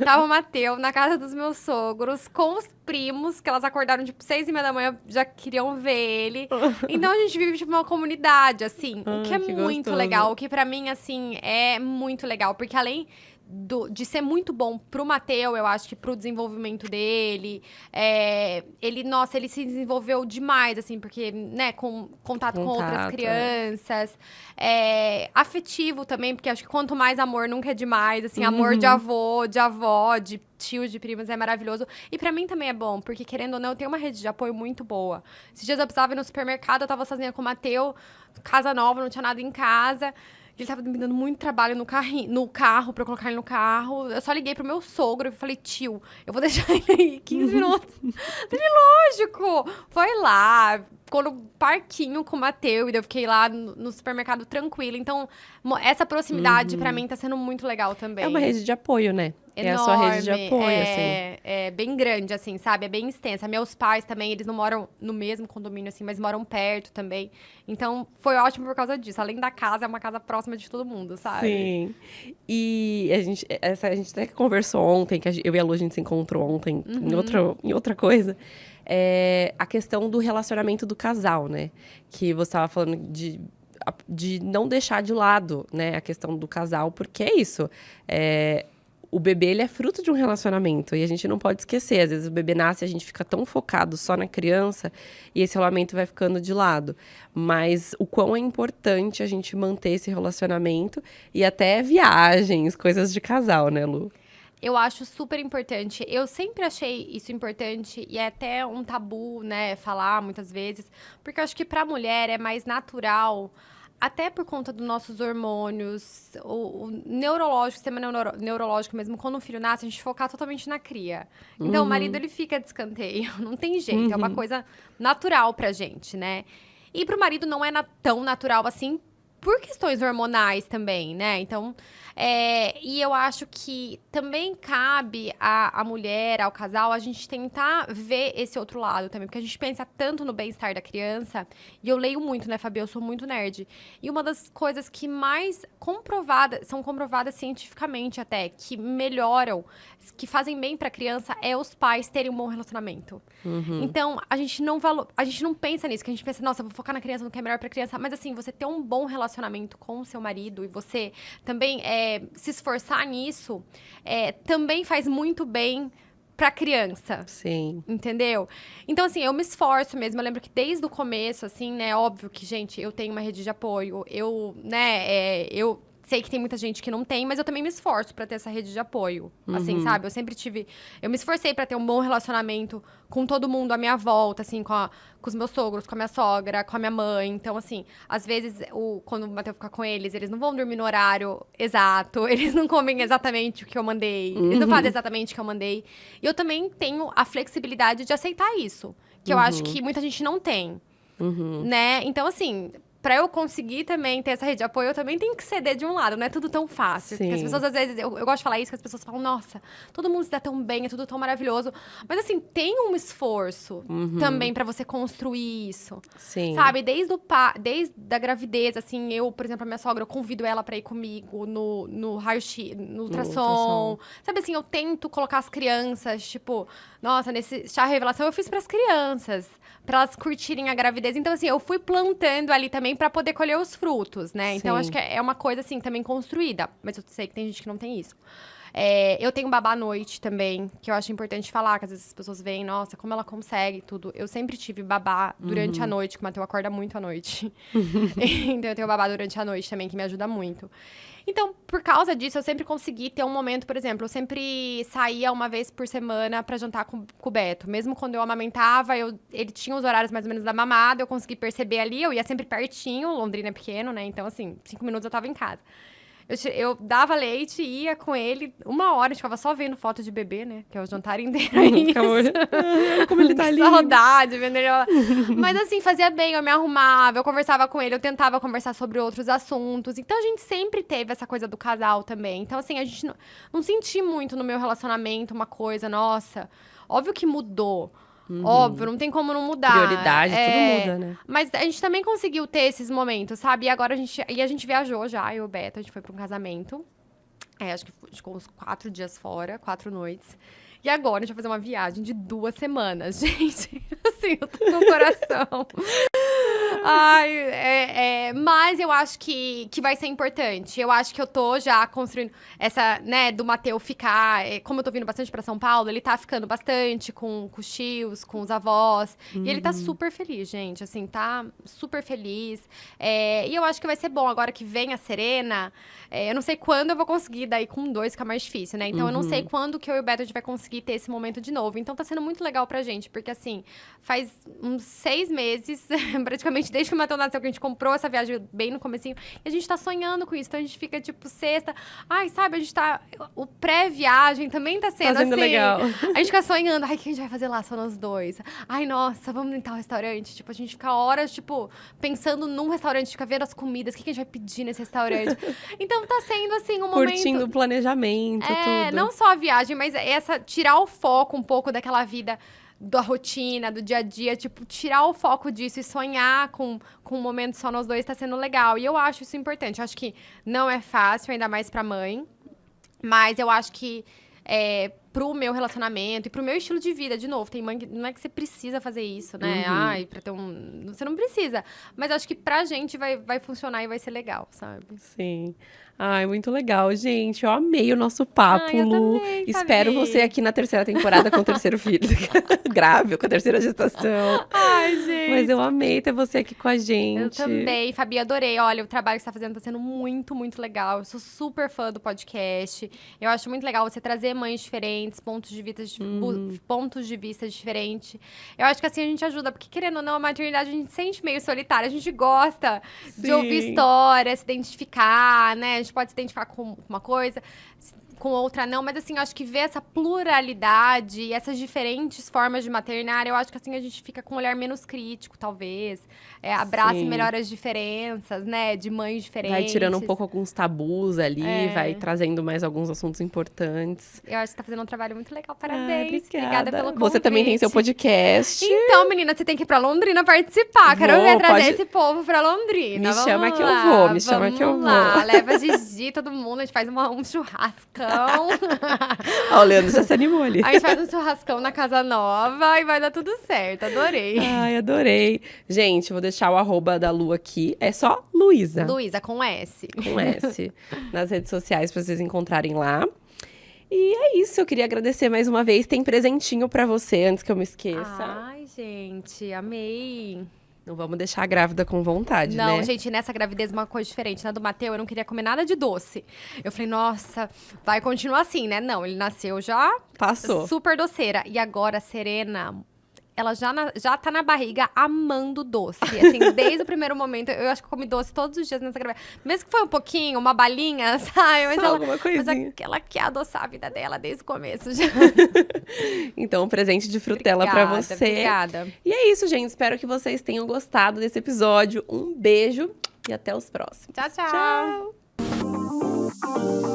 Tava o Matteo na casa dos meus sogros, com os primos, que elas acordaram, tipo, 6h30 da manhã, já queriam ver ele. Então, a gente vive, tipo, uma comunidade, assim, o que é muito legal. O que, pra mim, assim, é muito legal. Porque, além de ser muito bom pro Matteo, eu acho que pro desenvolvimento dele. Ele se desenvolveu demais, assim, porque, né, com contato com outras crianças. Afetivo também, porque acho que quanto mais amor nunca é demais, assim, amor de avô, de avó, de tios, de primas, é maravilhoso. E pra mim também é bom, porque querendo ou não, eu tenho uma rede de apoio muito boa. Esses dias eu precisava ir no supermercado, eu tava sozinha com o Matteo, casa nova, não tinha nada em casa. Ele tava me dando muito trabalho no carro, pra eu colocar ele no carro. Eu só liguei pro meu sogro e falei, tio, eu vou deixar ele aí 15 minutos. Ele, lógico! Foi lá, ficou no parquinho com o Mateu, e eu fiquei lá no supermercado tranquila. Então, essa proximidade, pra mim, tá sendo muito legal também. É uma rede de apoio, né? Enorme, é a sua rede de apoio, assim. É bem grande, assim, sabe? É bem extensa. Meus pais também, eles não moram no mesmo condomínio, assim, mas moram perto também. Então, foi ótimo por causa disso. Além da casa, é uma casa próxima de todo mundo, sabe? Sim. E a gente até conversou ontem, que eu e a Lu, a gente se encontrou ontem em outra coisa. A questão do relacionamento do casal, né? Que você estava falando de não deixar de lado, né? A questão do casal, porque é isso. O bebê, ele é fruto de um relacionamento e a gente não pode esquecer. Às vezes o bebê nasce e a gente fica tão focado só na criança e esse relacionamento vai ficando de lado. Mas o quão é importante a gente manter esse relacionamento e até viagens, coisas de casal, né, Lu? Eu acho super importante. Eu sempre achei isso importante e é até um tabu, né, falar muitas vezes, porque eu acho que pra mulher é mais natural, até por conta dos nossos hormônios, o neurológico, o sistema neurológico mesmo, quando um filho nasce, a gente focar totalmente na cria. Então, o marido, ele fica de escanteio, não tem jeito, é uma coisa natural pra gente, né? E pro marido não é tão natural assim, por questões hormonais também, né? Então, e eu acho que também cabe à mulher, ao casal, a gente tentar ver esse outro lado também. Porque a gente pensa tanto no bem-estar da criança. E eu leio muito, né, Fabi? Eu sou muito nerd. E uma das coisas que mais são comprovadas cientificamente até, que melhoram, que fazem bem pra criança, é os pais terem um bom relacionamento. Então, a gente não pensa nisso, que a gente pensa, nossa, vou focar na criança, no que é melhor pra criança. Mas assim, você ter um bom relacionamento com o seu marido e você também se esforçar nisso, também faz muito bem pra criança. Sim. Entendeu? Então, assim, eu me esforço mesmo. Eu lembro que desde o começo, assim, né? Óbvio que, gente, eu tenho uma rede de apoio. Eu sei que tem muita gente que não tem, mas eu também me esforço pra ter essa rede de apoio. Assim, sabe? Eu me esforcei pra ter um bom relacionamento com todo mundo à minha volta, assim, com os meus sogros, com a minha sogra, com a minha mãe. Então, assim, às vezes, quando o Matheus fica com eles não vão dormir no horário exato, eles não comem exatamente o que eu mandei, eles não fazem exatamente o que eu mandei. E eu também tenho a flexibilidade de aceitar isso, que eu acho que muita gente não tem, né? Então, assim, pra eu conseguir também ter essa rede de apoio, eu também tenho que ceder de um lado. Não é tudo tão fácil. Sim. Porque as pessoas, às vezes... Eu gosto de falar isso, que as pessoas falam... Nossa, todo mundo se dá tão bem, é tudo tão maravilhoso. Mas, assim, tem um esforço também pra você construir isso. Sim. Sabe? Desde a gravidez, assim... Eu, por exemplo, a minha sogra, eu convido ela pra ir comigo no raio-x, no ultrassom. Sabe, assim, eu tento colocar as crianças, tipo... Nossa, nesse chá revelação eu fiz pras crianças. Pra elas curtirem a gravidez. Então, assim, eu fui plantando ali também pra poder colher os frutos, né? Então, acho que é uma coisa, assim, também construída. Mas eu sei que tem gente que não tem isso. Eu tenho babá à noite também, que eu acho importante falar, que às vezes as pessoas veem, nossa, como ela consegue tudo. Eu sempre tive babá durante a noite, que o Matheus acorda muito à noite. Então, eu tenho babá durante a noite também, que me ajuda muito. Então, por causa disso, eu sempre consegui ter um momento, por exemplo, eu sempre saía uma vez por semana pra jantar com o Beto. Mesmo quando eu amamentava, ele tinha os horários mais ou menos da mamada, eu consegui perceber ali, eu ia sempre pertinho, Londrina é pequeno, né? Então, assim, 5 minutos eu tava em casa. Eu dava leite, ia com ele 1 hora, a gente ficava só vendo foto de bebê, né? Que é o jantar inteiro. Como ele tá ali. Saudade, vendo ele. Mas assim, fazia bem, eu me arrumava, eu conversava com ele, eu tentava conversar sobre outros assuntos. Então a gente sempre teve essa coisa do casal também. Então, assim, a gente não senti muito no meu relacionamento uma coisa, nossa, óbvio que mudou. Óbvio, não tem como não mudar. Prioridade, tudo muda, né? Mas a gente também conseguiu ter esses momentos, sabe? E agora a gente viajou já, eu e o Beto, a gente foi pra um casamento. Acho que a gente ficou uns 4 dias fora, 4 noites. E agora a gente vai fazer uma viagem de 2 semanas, gente. Assim, eu tô com o coração. Ai, mas eu acho que vai ser importante. Eu acho que eu tô já construindo essa, né, do Matheus ficar... Como eu tô vindo bastante pra São Paulo, ele tá ficando bastante com os tios, com os avós. E ele tá super feliz, gente. Assim, tá super feliz. E eu acho que vai ser bom. Agora que vem a Serena, eu não sei quando eu vou conseguir. Daí com 2 fica mais difícil, né? Então eu não sei quando que eu e o Beto a gente vai conseguir ter esse momento de novo. Então tá sendo muito legal pra gente. Porque assim, faz uns 6 meses, praticamente desde que o Matheus nasceu, que a gente comprou essa viagem bem no comecinho. E a gente tá sonhando com isso. Então a gente fica, tipo, sexta. Ai, sabe, a gente tá... O pré-viagem também tá sendo Fazendo assim. legal. A gente fica sonhando. Ai, o que a gente vai fazer lá? Só nós dois. Ai, nossa, vamos em tal restaurante. Tipo, a gente fica horas, tipo, pensando num restaurante, fica vendo as comidas. O que a gente vai pedir nesse restaurante? Então tá sendo, assim, um momento... Curtindo o planejamento, tudo. Não só a viagem, mas tirar o foco um pouco daquela vida da rotina, do dia a dia, tipo, tirar o foco disso e sonhar com um momento só nós dois tá sendo legal. E eu acho isso importante. Eu acho que não é fácil, ainda mais pra mãe, mas eu acho que pro meu relacionamento e pro meu estilo de vida, de novo, tem mãe que não é que você precisa fazer isso, né? Ai, pra ter você não precisa. Mas eu acho que pra gente vai funcionar e vai ser legal, sabe? Sim. Ai, muito legal, gente. Eu amei o nosso papo, Ai, eu Lu. também, Espero Fabi. você aqui na terceira temporada com o terceiro filho. Grávida, com a terceira gestação. Ai, gente. Mas eu amei ter você aqui com a gente. Eu também, Fabi, adorei. Olha, o trabalho que você tá fazendo tá sendo muito, muito legal. Eu sou super fã do podcast. Eu acho muito legal você trazer mães diferentes, pontos de vista diferentes. Eu acho que assim a gente ajuda, porque querendo ou não, a maternidade a gente se sente meio solitária. A gente gosta de ouvir histórias, se identificar, né? A gente pode se identificar com uma coisa, com outra não, mas assim, eu acho que ver essa pluralidade, essas diferentes formas de maternar, eu acho que assim a gente fica com um olhar menos crítico, talvez. Abraça melhor as diferenças, né? De mães diferentes. Vai tirando um pouco alguns tabus ali, vai trazendo mais alguns assuntos importantes. Eu acho que você tá fazendo um trabalho muito legal. Parabéns. Obrigada Pelo convite. Você também tem seu podcast. Então, menina, você tem que ir pra Londrina participar. Quero ver trazer esse povo pra Londrina. Me chama que eu vou, me chama que eu vou. Leva a Gigi, todo mundo, a gente faz um churrascão. Ó, o Leandro já se animou ali. A gente faz um churrascão na casa nova e vai dar tudo certo. Adorei. Ai, adorei. Gente, vou deixar o arroba da Lu aqui. É só Luísa. Luísa, com S. Com S. Nas redes sociais pra vocês encontrarem lá. E é isso, eu queria agradecer mais uma vez. Tem presentinho pra você, antes que eu me esqueça. Ai, gente, amei. Não vamos deixar a grávida com vontade, né? Não, gente, nessa gravidez uma coisa diferente. Na do Matheus, eu não queria comer nada de doce. Eu falei, nossa, vai continuar assim, né? Não, ele nasceu já Passou. super doceira. E agora a Serena, ela já tá na barriga amando doce. Assim, desde o primeiro momento, eu acho que eu comi doce todos os dias nessa gravidez. Mesmo que foi um pouquinho, uma balinha, sabe? Mas alguma coisinha. Ela quer adoçar a vida dela desde o começo. Já. Então, um presente de frutela pra você. Obrigada. E é isso, gente. Espero que vocês tenham gostado desse episódio. Um beijo e até os próximos. Tchau, tchau. Tchau.